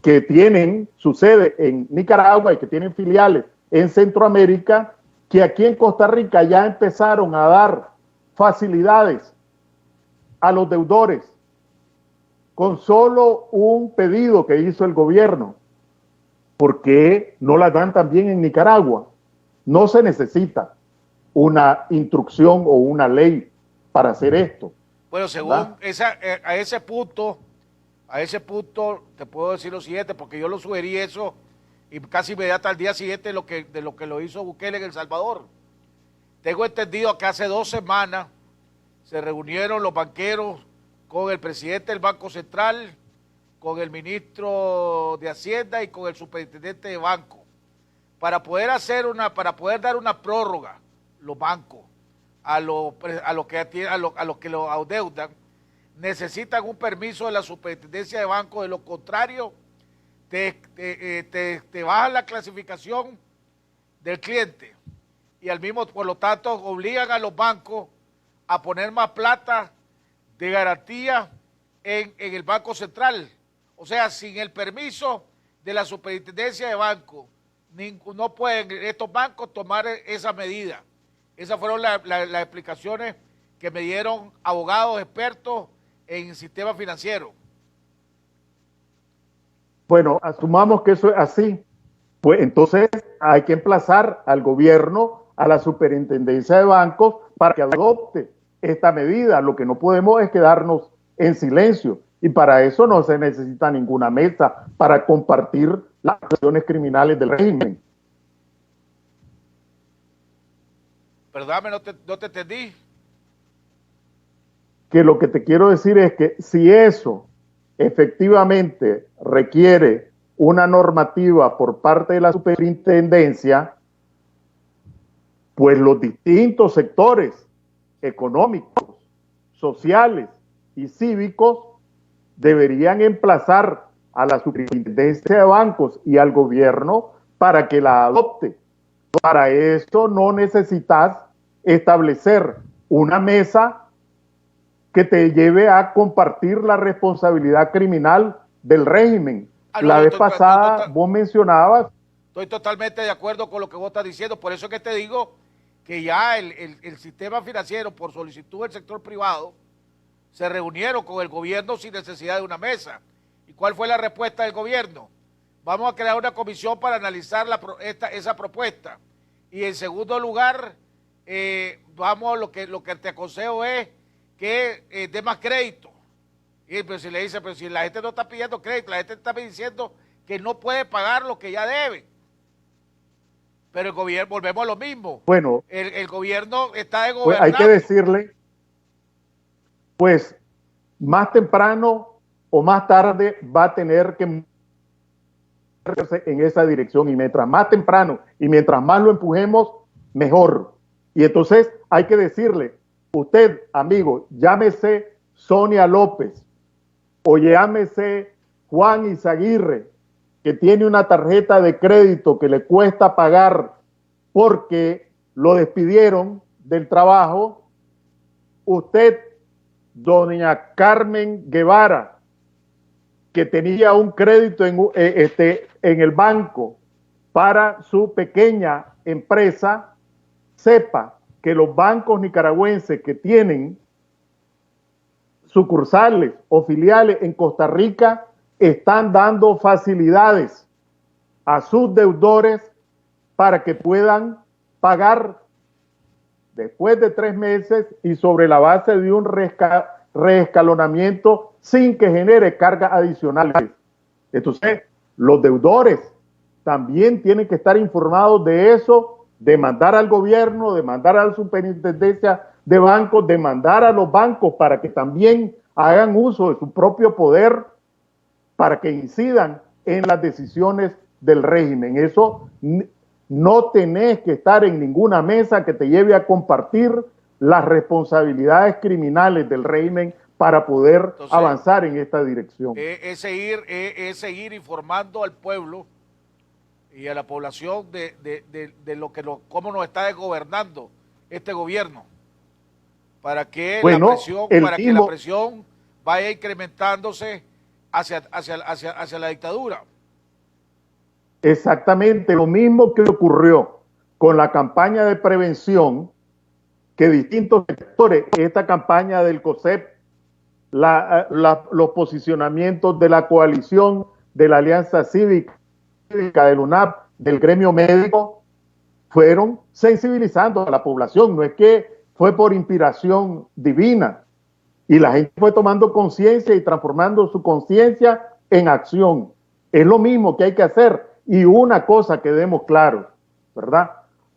que tienen su sede en Nicaragua y que tienen filiales en Centroamérica, que aquí en Costa Rica ya empezaron a dar facilidades a los deudores con solo un pedido que hizo el gobierno. ¿Por qué no la dan también en Nicaragua? No se necesita una instrucción o una ley para hacer esto. Bueno, según a ese punto te puedo decir lo siguiente, porque yo lo sugerí eso y casi inmediato al día siguiente de lo que lo hizo Bukele en El Salvador. Tengo entendido que hace 2 semanas se reunieron los banqueros con el presidente del Banco Central, con el ministro de Hacienda y con el superintendente de banco, para poder dar una prórroga los bancos a los que lo adeudan. Necesitan un permiso de la superintendencia de banco, de lo contrario te bajan la clasificación del cliente y al mismo, por lo tanto, obligan a los bancos a poner más plata de garantía en el Banco Central. O sea, sin el permiso de la superintendencia de banco, no pueden estos bancos tomar esa medida. Esas fueron las explicaciones que me dieron abogados expertos en sistema financiero. Bueno, asumamos que eso es así. Pues entonces hay que emplazar al gobierno, a la superintendencia de bancos, para que adopte esta medida. Lo que no podemos es quedarnos en silencio. Y para eso no se necesita ninguna mesa para compartir las acciones criminales del régimen. Perdóname, no te entendí. Que lo que te quiero decir es que si eso efectivamente requiere una normativa por parte de la superintendencia, pues los distintos sectores económicos, sociales y cívicos deberían emplazar a la superintendencia de bancos y al gobierno para que la adopte. Para eso no necesitas establecer una mesa que te lleve a compartir la responsabilidad criminal del régimen. La vez pasada vos mencionabas. Estoy totalmente de acuerdo con lo que vos estás diciendo, por eso es que te digo que ya el sistema financiero, por solicitud del sector privado, se reunieron con el gobierno sin necesidad de una mesa. ¿Y cuál fue la respuesta del gobierno? Vamos a crear una comisión para analizar esa propuesta. Y en segundo lugar, lo que te aconsejo es que dé más crédito. Y pues si le dice, pero si la gente no está pidiendo crédito, la gente está diciendo que no puede pagar lo que ya debe. Pero el gobierno, volvemos a lo mismo. Bueno, el gobierno está de pues gobernar. hay que decirle, pues más temprano o más tarde va a tener que en esa dirección, y mientras más temprano y mientras más lo empujemos, mejor. Y entonces hay que decirle, usted, amigo, llámese Sonia López o llámese Juan Izaguirre, que tiene una tarjeta de crédito que le cuesta pagar porque lo despidieron del trabajo. Usted, doña Carmen Guevara, que tenía un crédito en el banco para su pequeña empresa, sepa que los bancos nicaragüenses que tienen sucursales o filiales en Costa Rica están dando facilidades a sus deudores para que puedan pagar después de 3 meses y sobre la base de un reescalonamiento sin que genere cargas adicionales. Entonces, los deudores también tienen que estar informados de eso, demandar al gobierno, demandar a la superintendencia de bancos, demandar a los bancos para que también hagan uso de su propio poder para que incidan en las decisiones del régimen. Eso no tenés que estar en ninguna mesa que te lleve a compartir las responsabilidades criminales del régimen para poder entonces avanzar en esta dirección. Es seguir informando al pueblo y a la población de lo que cómo nos está gobernando este gobierno, para que la presión vaya incrementándose hacia la dictadura. Exactamente lo mismo que ocurrió con la campaña de prevención, que distintos sectores, esta campaña del COSEP, los posicionamientos de la coalición, de la Alianza Cívica, del UNAP, del gremio médico, fueron sensibilizando a la población. No es que fue por inspiración divina, y la gente fue tomando conciencia y transformando su conciencia en acción. Es lo mismo que hay que hacer. Y una cosa que demos claro, ¿verdad?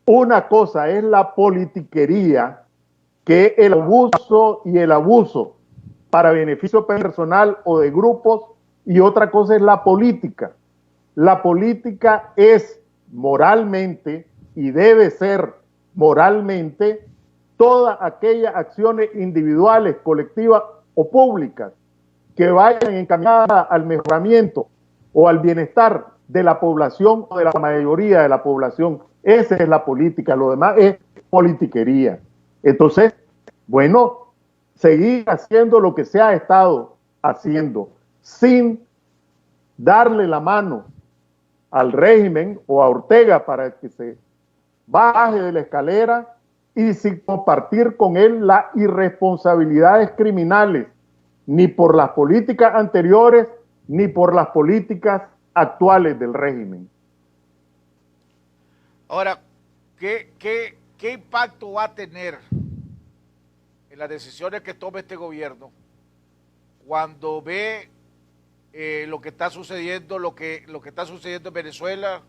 Una cosa es la politiquería, que es el abuso y el abuso para beneficio personal o de grupos, y otra cosa es la política. La política es moralmente, y debe ser moralmente, todas aquellas acciones individuales, colectivas o públicas que vayan encaminadas al mejoramiento o al bienestar de la población o de la mayoría de la población. Esa es la política, lo demás es politiquería. Entonces, bueno, seguir haciendo lo que se ha estado haciendo sin darle la mano al régimen o a Ortega para que se baje de la escalera, y sin compartir con él las irresponsabilidades criminales, ni por las políticas anteriores, ni por las políticas actuales del régimen. Ahora, ¿qué impacto va a tener en las decisiones que tome este gobierno cuando ve lo que está sucediendo, lo que está sucediendo en Venezuela,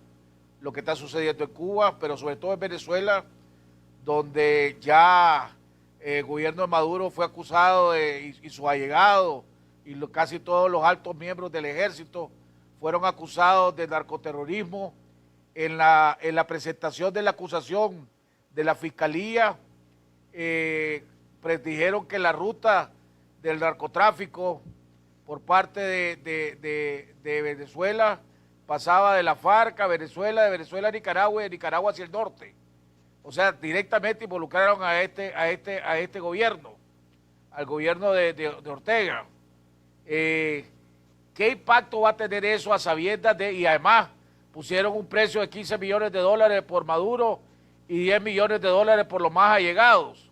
lo que está sucediendo en Cuba, pero sobre todo en Venezuela, donde ya el gobierno de Maduro fue acusado y sus allegados y casi todos los altos miembros del ejército fueron acusados de narcoterrorismo? En la presentación de la acusación de la fiscalía, dijeron que la ruta del narcotráfico por parte de Venezuela pasaba de la FARC a Venezuela, de Venezuela a Nicaragua y de Nicaragua hacia el norte. O sea, directamente involucraron a este gobierno, al gobierno de Ortega. ¿Qué impacto va a tener eso a sabiendas y además pusieron un precio de $15 millones por Maduro y $10 millones por los más allegados?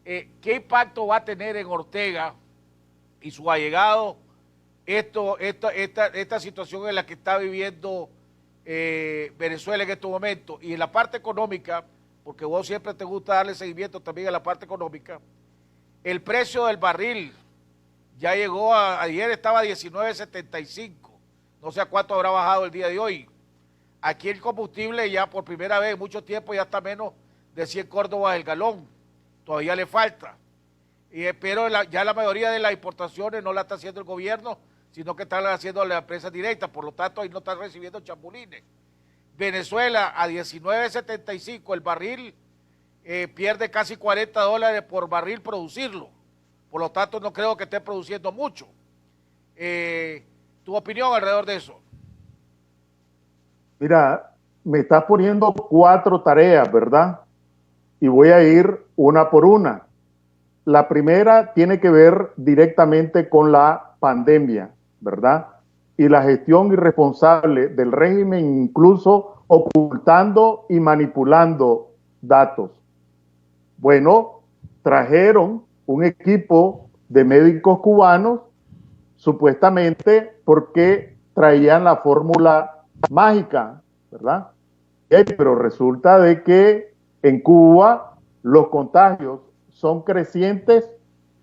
¿Qué impacto va a tener en Ortega y sus allegados esta situación en la que está viviendo Venezuela en estos momentos? Y en la parte económica, porque vos siempre te gusta darle seguimiento también a la parte económica, el precio del barril ya llegó ayer estaba a 19.75, no sé a cuánto habrá bajado el día de hoy. Aquí el combustible ya por primera vez en mucho tiempo ya está menos de 100 córdobas el galón, todavía le falta. Pero ya la mayoría de las importaciones no la está haciendo el gobierno, sino que están haciendo la empresa directa, por lo tanto ahí no están recibiendo chapulines. Venezuela a 19.75 el barril, pierde casi $40 por barril producirlo, por lo tanto no creo que esté produciendo mucho. ¿Tu opinión alrededor de eso? Mira, me estás poniendo 4 tareas, ¿verdad? Y voy a ir una por una. La primera tiene que ver directamente con la pandemia, ¿verdad? Y la gestión irresponsable del régimen, incluso ocultando y manipulando datos. Bueno, trajeron un equipo de médicos cubanos, supuestamente porque traían la fórmula mágica, ¿verdad? Pero resulta de que en Cuba los contagios son crecientes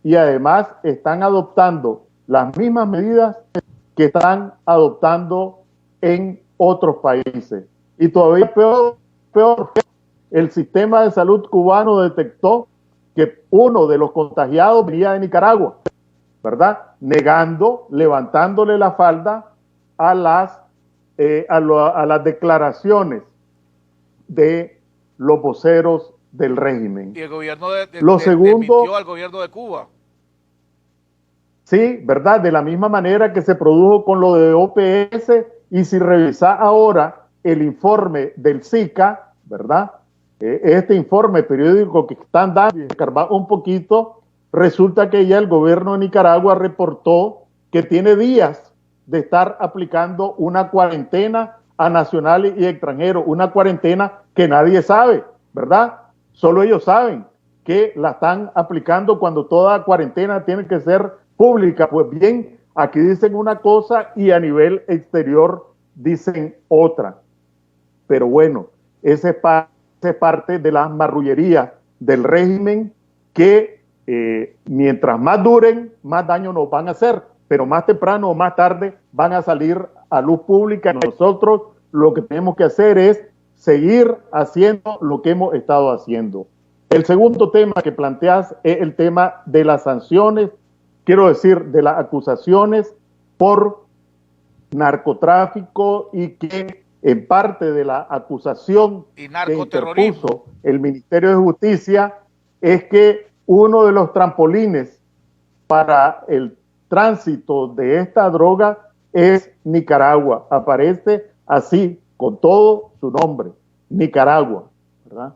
y además están adoptando las mismas medidas que están adoptando en otros países. Y todavía peor, el sistema de salud cubano detectó que uno de los contagiados venía de Nicaragua, ¿verdad? Negando, levantándole la falda a las declaraciones de los voceros del régimen. Y el gobierno desmintió al gobierno de Cuba. Sí, ¿verdad? De la misma manera que se produjo con lo de OPS, y si revisás ahora el informe del SICA, ¿verdad? Este informe periódico que están dando, y escarbar un poquito, resulta que ya el gobierno de Nicaragua reportó que tiene días de estar aplicando una cuarentena a nacionales y extranjeros, una cuarentena que nadie sabe, ¿verdad? Solo ellos saben que la están aplicando cuando toda cuarentena tiene que ser pública. Pues bien, aquí dicen una cosa y a nivel exterior dicen otra. Pero bueno, esa es parte de las marrullerías del régimen que mientras más duren, más daño nos van a hacer, pero más temprano o más tarde van a salir a luz pública. Nosotros lo que tenemos que hacer es seguir haciendo lo que hemos estado haciendo. El segundo tema que planteas es el tema de las sanciones, quiero decir, de las acusaciones por narcotráfico, y que en parte de la acusación que interpuso el Ministerio de Justicia es que uno de los trampolines para el tránsito de esta droga es Nicaragua. Aparece así, con todo su nombre, Nicaragua, ¿verdad?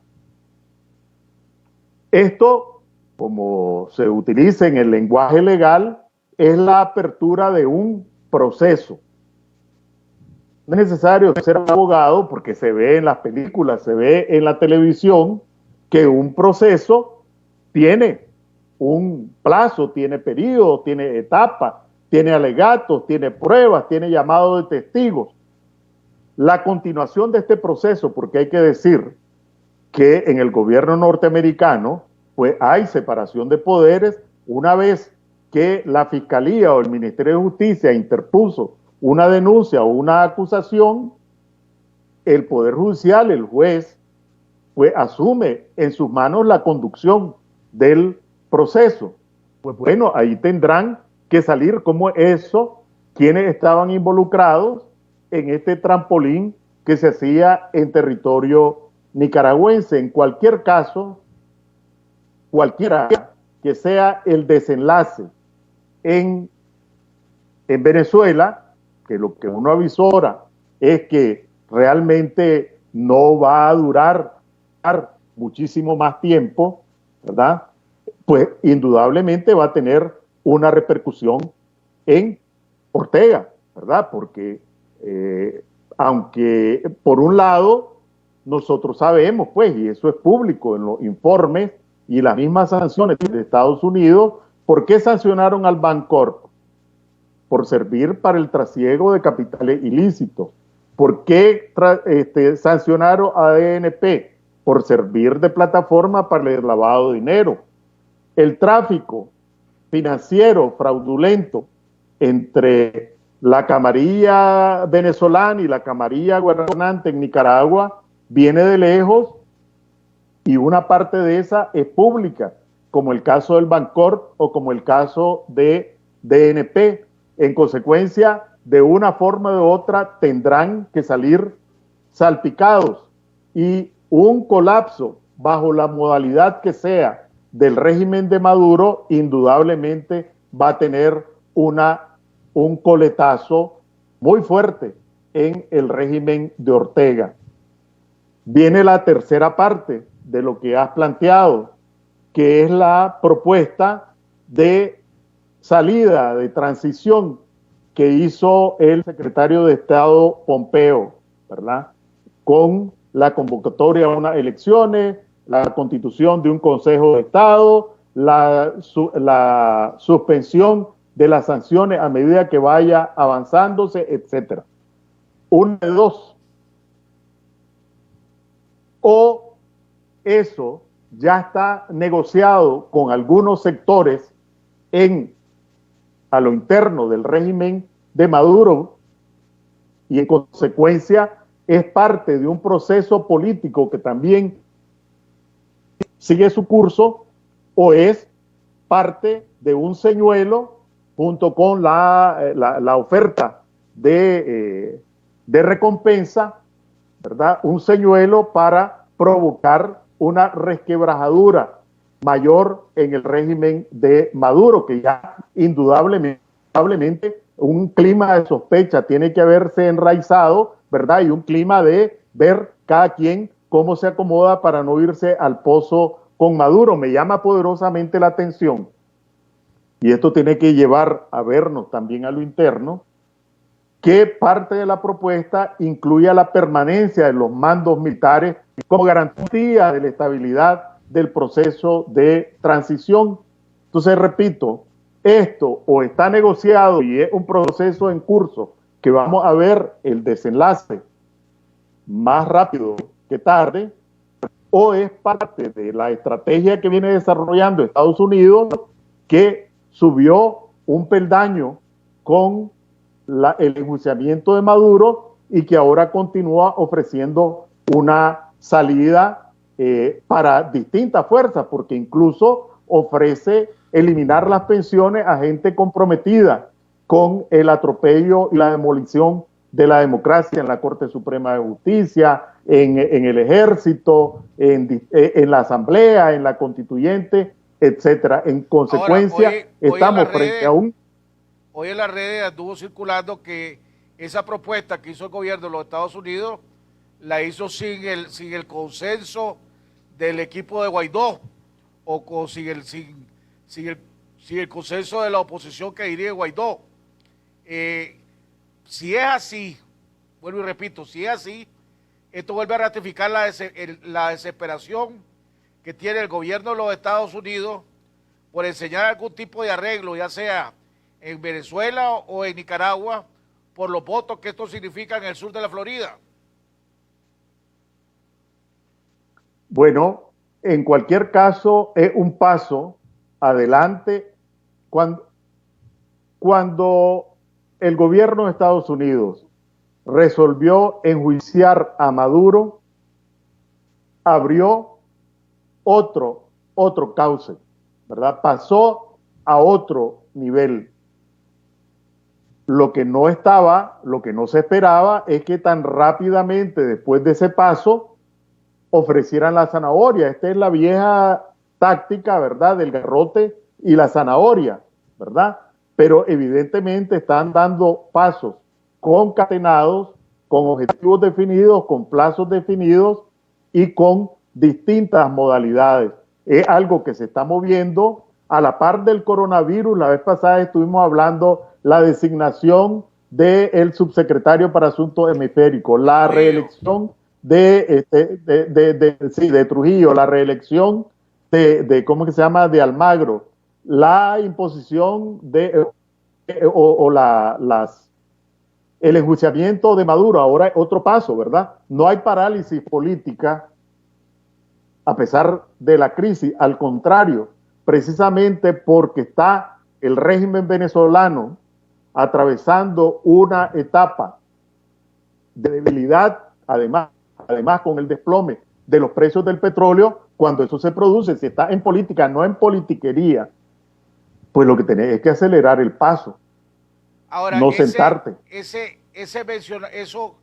Esto, como se utiliza en el lenguaje legal, es la apertura de un proceso. No es necesario ser abogado, porque se ve en las películas, se ve en la televisión, que un proceso tiene un plazo, tiene periodo, tiene etapa, tiene alegatos, tiene pruebas, tiene llamado de testigos. La continuación de este proceso, porque hay que decir que en el gobierno norteamericano pues hay separación de poderes. Una vez que la Fiscalía o el Ministerio de Justicia interpuso una denuncia o una acusación, el Poder Judicial, el juez, pues asume en sus manos la conducción del proceso. Pues bueno, ahí tendrán que salir como eso, quienes estaban involucrados en este trampolín que se hacía en territorio nicaragüense. En cualquier caso, cualquiera que sea el desenlace en Venezuela, que lo que uno avisora es que realmente no va a durar muchísimo más tiempo, ¿verdad? Pues indudablemente va a tener una repercusión en Ortega, ¿verdad? Porque aunque por un lado nosotros sabemos, pues, y eso es público en los informes y las mismas sanciones de Estados Unidos, ¿por qué sancionaron al Bancorp? Por servir para el trasiego de capitales ilícitos. ¿Por qué sancionaron a DNP? Por servir de plataforma para el lavado de dinero. El tráfico financiero fraudulento entre la camarilla venezolana y la camarilla gobernante en Nicaragua viene de lejos, y una parte de esa es pública, como el caso del Bancorp o como el caso de DNP. En consecuencia, de una forma u otra, tendrán que salir salpicados, y un colapso bajo la modalidad que sea del régimen de Maduro indudablemente va a tener un coletazo muy fuerte en el régimen de Ortega. Viene la tercera parte de lo que has planteado, que es la propuesta de salida, de transición que hizo el secretario de Estado Pompeo, ¿verdad? Con la convocatoria a unas elecciones, la constitución de un Consejo de Estado, la suspensión de las sanciones a medida que vaya avanzándose, etcétera. Una de dos. O eso ya está negociado con algunos sectores a lo interno del régimen de Maduro, y en consecuencia es parte de un proceso político que también sigue su curso, o es parte de un señuelo junto con la oferta de recompensa, ¿verdad? Un señuelo para provocar una resquebrajadura mayor en el régimen de Maduro, que ya indudablemente un clima de sospecha tiene que haberse enraizado, ¿verdad? Y un clima de ver cada quien cómo se acomoda para no irse al pozo con Maduro. Me llama poderosamente la atención, y esto tiene que llevar a vernos también a lo interno, que parte de la propuesta incluya la permanencia de los mandos militares como garantía de la estabilidad del proceso de transición. Entonces, repito, esto o está negociado y es un proceso en curso que vamos a ver el desenlace más rápido que tarde, o es parte de la estrategia que viene desarrollando Estados Unidos, que subió un peldaño con el enjuiciamiento de Maduro y que ahora continúa ofreciendo una salida para distintas fuerzas, porque incluso ofrece eliminar las pensiones a gente comprometida con el atropello y la demolición de la democracia en la Corte Suprema de Justicia, en el Ejército, en la Asamblea, en la Constituyente, etcétera. En consecuencia, Ahora, estamos frente a un... Hoy en las redes anduvo circulando que esa propuesta que hizo el gobierno de los Estados Unidos la hizo sin el consenso del equipo de Guaidó, o sin el consenso de la oposición que dirige Guaidó. Si es así, vuelvo y repito, si es así, esto vuelve a ratificar la desesperación que tiene el gobierno de los Estados Unidos por enseñar algún tipo de arreglo, ya sea en Venezuela o en Nicaragua, por los votos que esto significa en el sur de la Florida. Bueno, en cualquier caso es un paso adelante cuando el gobierno de Estados Unidos resolvió enjuiciar a Maduro, abrió otro cauce, ¿verdad? Pasó a otro nivel. Lo que no se esperaba es que tan rápidamente después de ese paso ofrecieran la zanahoria. Esta es la vieja táctica, ¿verdad?, del garrote y la zanahoria, ¿verdad? Pero evidentemente están dando pasos concatenados, con objetivos definidos, con plazos definidos y con distintas modalidades. Es algo que se está moviendo a la par del coronavirus. La vez pasada estuvimos hablando la designación del subsecretario para Asuntos Hemisféricos, la reelección de Trujillo, la reelección de ¿cómo que se llama?, de Almagro, la imposición el enjuiciamiento de Maduro. Ahora otro paso, ¿verdad? No hay parálisis política a pesar de la crisis, al contrario, precisamente porque está el régimen venezolano atravesando una etapa de debilidad, además con el desplome de los precios del petróleo. Cuando eso se produce, si está en política, no en politiquería, pues lo que tenés es que acelerar el paso. Ahora, no sentarte. eso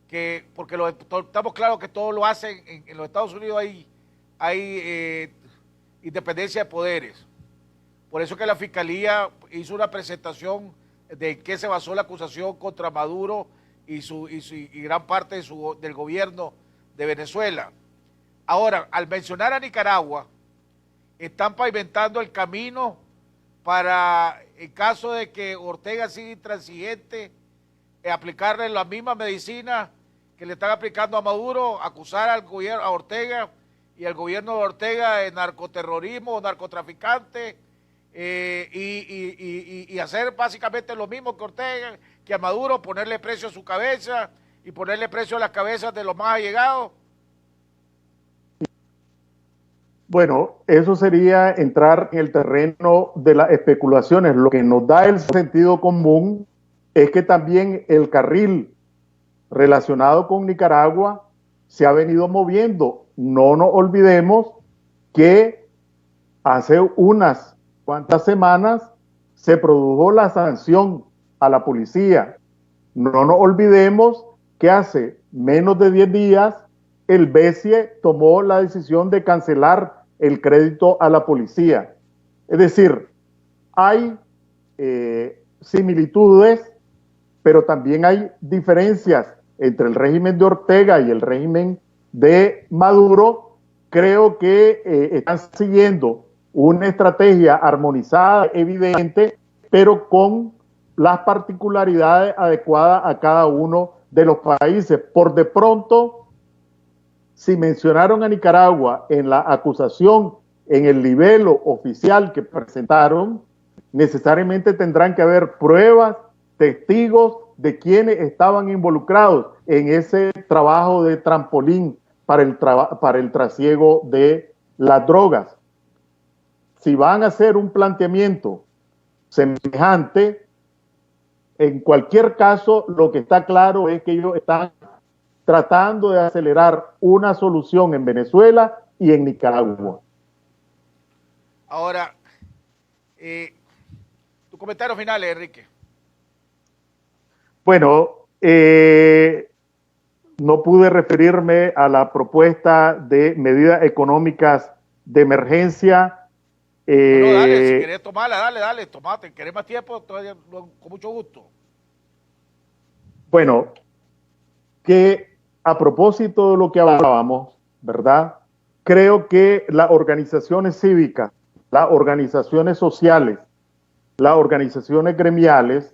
que, porque estamos claros que todo lo hacen en los Estados Unidos, hay independencia de poderes. Por eso que la Fiscalía hizo una presentación de qué se basó la acusación contra Maduro y gran parte del gobierno de Venezuela. Ahora, al mencionar a Nicaragua, están pavimentando el camino para, en caso de que Ortega siga intransigente, aplicarle la misma medicina que le están aplicando a Maduro, acusar al gobierno, a Ortega y al gobierno de Ortega de narcoterrorismo o narcotraficante, y hacer básicamente lo mismo que Ortega, que a Maduro, ponerle precio a su cabeza y ponerle precio a las cabezas de los más allegados. Bueno, eso sería entrar en el terreno de las especulaciones. Lo que nos da el sentido común es que también el carril relacionado con Nicaragua se ha venido moviendo. No nos olvidemos que hace unas cuantas semanas se produjo la sanción a la policía. No nos olvidemos que hace menos de 10 días el BESIE tomó la decisión de cancelar el crédito a la policía. Es decir, hay similitudes, pero también hay diferencias entre el régimen de Ortega y el régimen de Maduro. Creo que están siguiendo una estrategia armonizada, evidente, pero con las particularidades adecuadas a cada uno de los países. Por de pronto, si mencionaron a Nicaragua en la acusación, en el libelo oficial que presentaron, necesariamente tendrán que haber pruebas, testigos de quienes estaban involucrados en ese trabajo de trampolín para el trasiego de las drogas. Si van a hacer un planteamiento semejante, en cualquier caso, lo que está claro es que ellos están tratando de acelerar una solución en Venezuela y en Nicaragua. Ahora, tu comentario final, Enrique. Bueno, no pude referirme a la propuesta de medidas económicas de emergencia. No, dale, si querés tomarla, dale, tomate. ¿Querés más tiempo? Todavía, con mucho gusto. Bueno, que a propósito de lo que hablábamos, ¿verdad? Creo que las organizaciones cívicas, las organizaciones sociales, las organizaciones gremiales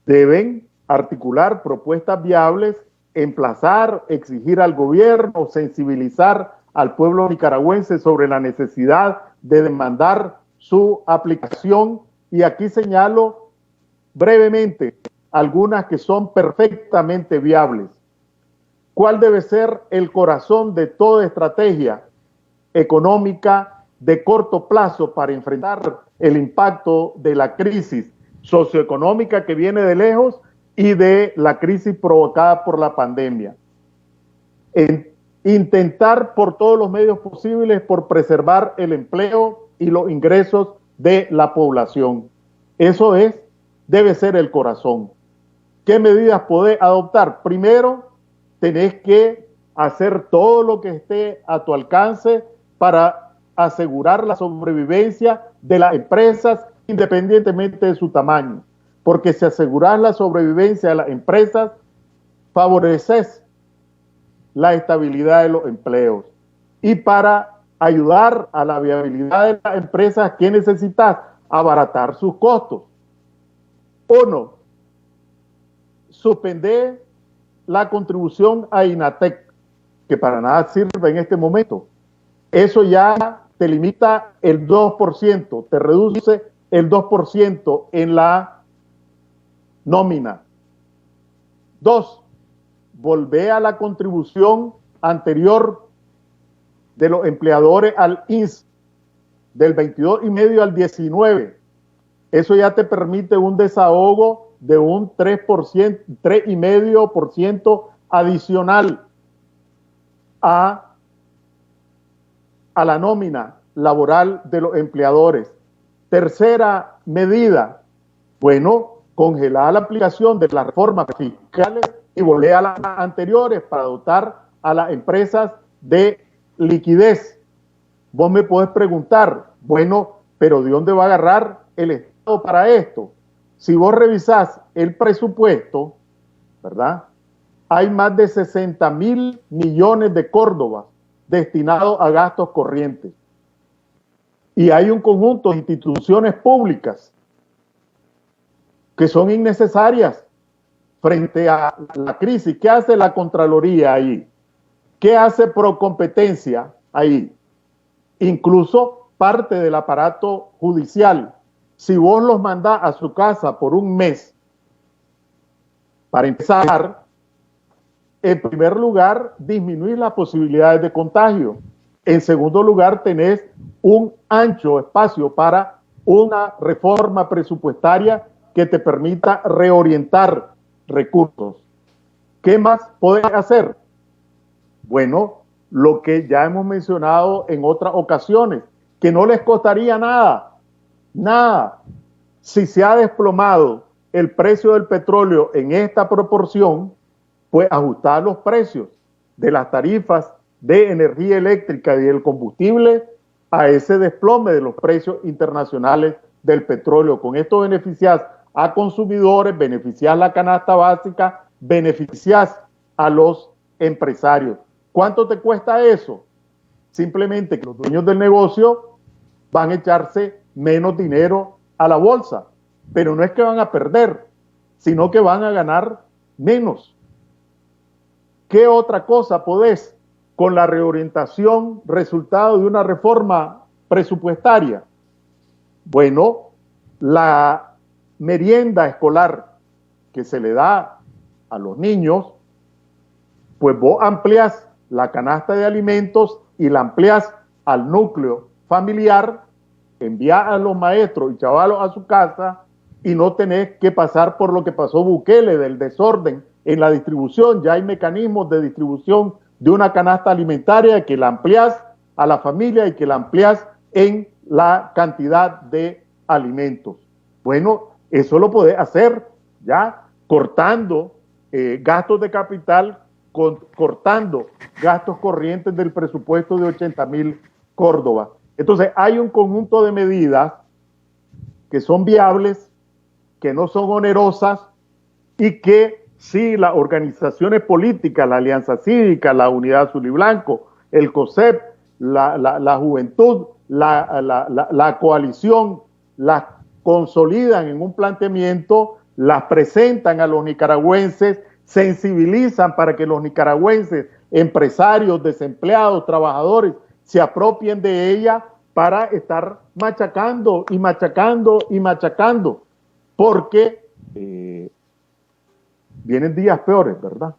deben articular propuestas viables, emplazar, exigir al gobierno, sensibilizar al pueblo nicaragüense sobre la necesidad de demandar su aplicación. Y aquí señalo brevemente algunas que son perfectamente viables. ¿Cuál debe ser el corazón de toda estrategia económica de corto plazo para enfrentar el impacto de la crisis socioeconómica que viene de lejos y de la crisis provocada por la pandemia? Intentar por todos los medios posibles por preservar el empleo y los ingresos de la población. Eso debe ser el corazón. ¿Qué medidas podés adoptar? Primero, tenés que hacer todo lo que esté a tu alcance para asegurar la sobrevivencia de las empresas independientemente de su tamaño. Porque si aseguras la sobrevivencia de las empresas, favoreces la estabilidad de los empleos. Y para ayudar a la viabilidad de las empresas, ¿qué necesitas? Abaratar sus costos. Uno, suspender la contribución a INATEC, que para nada sirve en este momento. Eso ya te limita el 2%, te reduce el 2% en la nómina. Dos, volver a la contribución anterior de los empleadores al INS, del 22,5% al 19%. Eso ya te permite un desahogo de un 3,5% adicional a la nómina laboral de los empleadores. Tercera medida, Bueno, congelar la aplicación de las reformas fiscales y volver a las anteriores para dotar a las empresas de liquidez. Vos me podés preguntar, bueno, pero ¿de dónde va a agarrar el Estado para esto? Si vos revisás el presupuesto, ¿verdad? Hay más de 60.000 millones de córdobas destinados a gastos corrientes. Y hay un conjunto de instituciones públicas que son innecesarias frente a la crisis. ¿Qué hace la Contraloría ahí? ¿Qué hace Procompetencia ahí? Incluso parte del aparato judicial. Si vos los mandás a su casa por un mes, para empezar, en primer lugar, disminuir las posibilidades de contagio. En segundo lugar, tenés un ancho espacio para una reforma presupuestaria que te permita reorientar recursos. ¿Qué más podés hacer? Bueno, lo que ya hemos mencionado en otras ocasiones, que no les costaría nada, nada. Si se ha desplomado el precio del petróleo en esta proporción, pues ajustar los precios de las tarifas de energía eléctrica y del combustible a ese desplome de los precios internacionales del petróleo. Con esto beneficias a consumidores, beneficias la canasta básica, beneficias a los empresarios. ¿Cuánto te cuesta eso? Simplemente que los dueños del negocio van a echarse menos dinero a la bolsa, pero no es que van a perder, sino que van a ganar menos. ¿Qué otra cosa podés con la reorientación resultado de una reforma presupuestaria? Bueno, la merienda escolar que se le da a los niños, pues vos amplias la canasta de alimentos y la amplias al núcleo familiar, envías a los maestros y chavalos a su casa y no tenés que pasar por lo que pasó Bukele del desorden en la distribución. Ya hay mecanismos de distribución de una canasta alimentaria que la amplias a la familia y que la amplias en la cantidad de alimentos. Bueno, eso lo podés hacer ya cortando gastos de capital, cortando gastos corrientes del presupuesto de 80.000 córdobas. Entonces hay un conjunto de medidas que son viables, que no son onerosas y que si las organizaciones políticas, la Alianza Cívica, la Unidad Azul y Blanco, el COSEP, la Juventud, la coalición, las consolidan en un planteamiento, las presentan a los nicaragüenses, sensibilizan para que los nicaragüenses, empresarios, desempleados, trabajadores, se apropien de ella para estar machacando y machacando y machacando, porque vienen días peores, ¿verdad?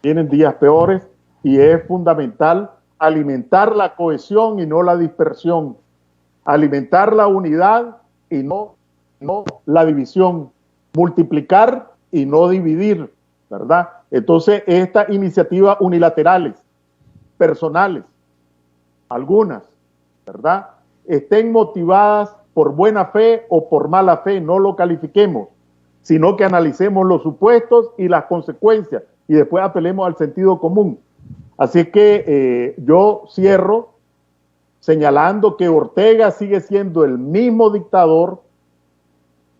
Vienen días peores y es fundamental alimentar la cohesión y no la dispersión, alimentar la unidad y no la división, multiplicar y no dividir, ¿verdad? Entonces, estas iniciativas unilaterales, personales, algunas, ¿verdad?, estén motivadas por buena fe o por mala fe, no lo califiquemos, sino que analicemos los supuestos y las consecuencias y después apelemos al sentido común. Así que yo cierro señalando que Ortega sigue siendo el mismo dictador,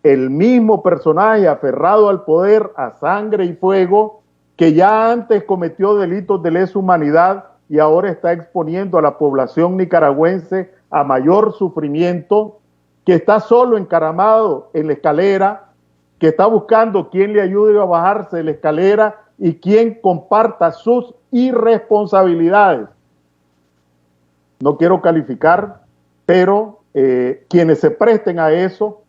el mismo personaje aferrado al poder a sangre y fuego, que ya antes cometió delitos de lesa humanidad y ahora está exponiendo a la población nicaragüense a mayor sufrimiento, que está solo encaramado en la escalera, que está buscando quien le ayude a bajarse de la escalera y quien comparta sus irresponsabilidades. No quiero calificar, pero quienes se presten a eso,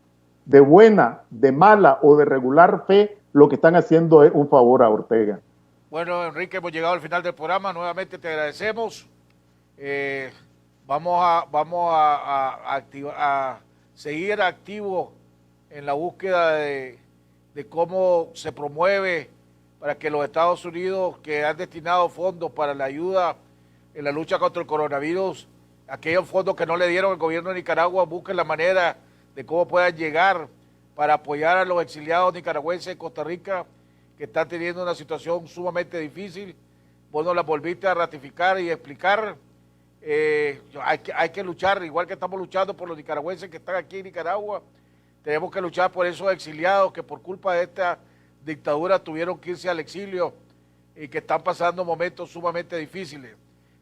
de buena, de mala o de regular fe, lo que están haciendo es un favor a Ortega. Bueno, Enrique, hemos llegado al final del programa. Nuevamente te agradecemos. Vamos a seguir activos en la búsqueda de cómo se promueve para que los Estados Unidos, que han destinado fondos para la ayuda en la lucha contra el coronavirus, aquellos fondos que no le dieron el gobierno de Nicaragua, busquen la manera de cómo puedan llegar para apoyar a los exiliados nicaragüenses de Costa Rica que están teniendo una situación sumamente difícil. Vos nos la volviste a ratificar y explicar. Hay que luchar, igual que estamos luchando por los nicaragüenses que están aquí en Nicaragua, tenemos que luchar por esos exiliados que por culpa de esta dictadura tuvieron que irse al exilio y que están pasando momentos sumamente difíciles.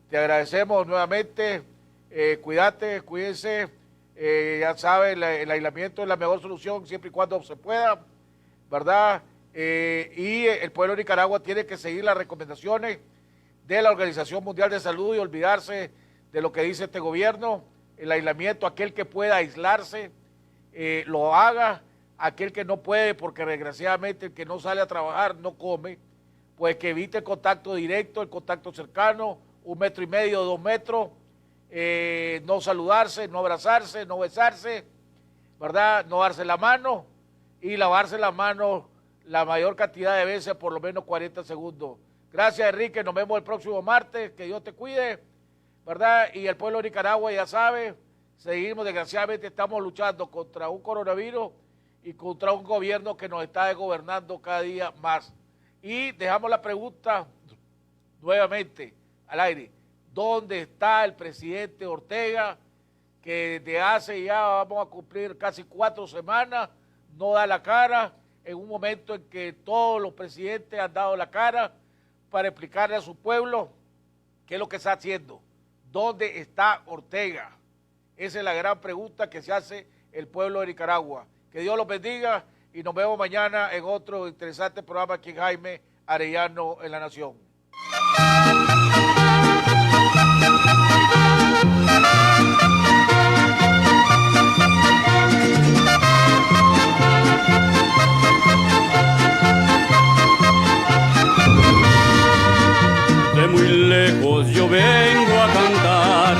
Te agradecemos nuevamente, cuídate, cuídense, ya sabes, el aislamiento es la mejor solución siempre y cuando se pueda, ¿verdad? Y el pueblo de Nicaragua tiene que seguir las recomendaciones de la Organización Mundial de Salud y olvidarse de lo que dice este gobierno. El aislamiento, aquel que pueda aislarse, lo haga. Aquel que no puede, porque desgraciadamente el que no sale a trabajar no come, pues que evite el contacto directo, el contacto cercano, 1,5 metros, 2 metros, no saludarse, no abrazarse, no besarse, ¿verdad? No darse la mano y lavarse las manos la mayor cantidad de veces, por lo menos 40 segundos. Gracias, Enrique, nos vemos el próximo martes, que Dios te cuide, ¿verdad? Y el pueblo de Nicaragua ya sabe, seguimos, desgraciadamente estamos luchando contra un coronavirus y contra un gobierno que nos está gobernando cada día más. Y dejamos la pregunta nuevamente al aire. ¿Dónde está el presidente Ortega, que desde hace ya vamos a cumplir casi 4 semanas, no da la cara, en un momento en que todos los presidentes han dado la cara para explicarle a su pueblo qué es lo que está haciendo? ¿Dónde está Ortega? Esa es la gran pregunta que se hace el pueblo de Nicaragua. Que Dios los bendiga y nos vemos mañana en otro interesante programa aquí en Jaime Arellano en La Nación. De muy lejos yo vengo a cantar,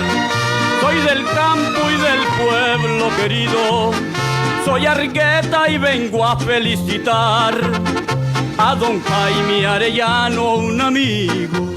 soy del campo y del pueblo querido. Soy Argueta y vengo a felicitar a don Jaime Arellano, un amigo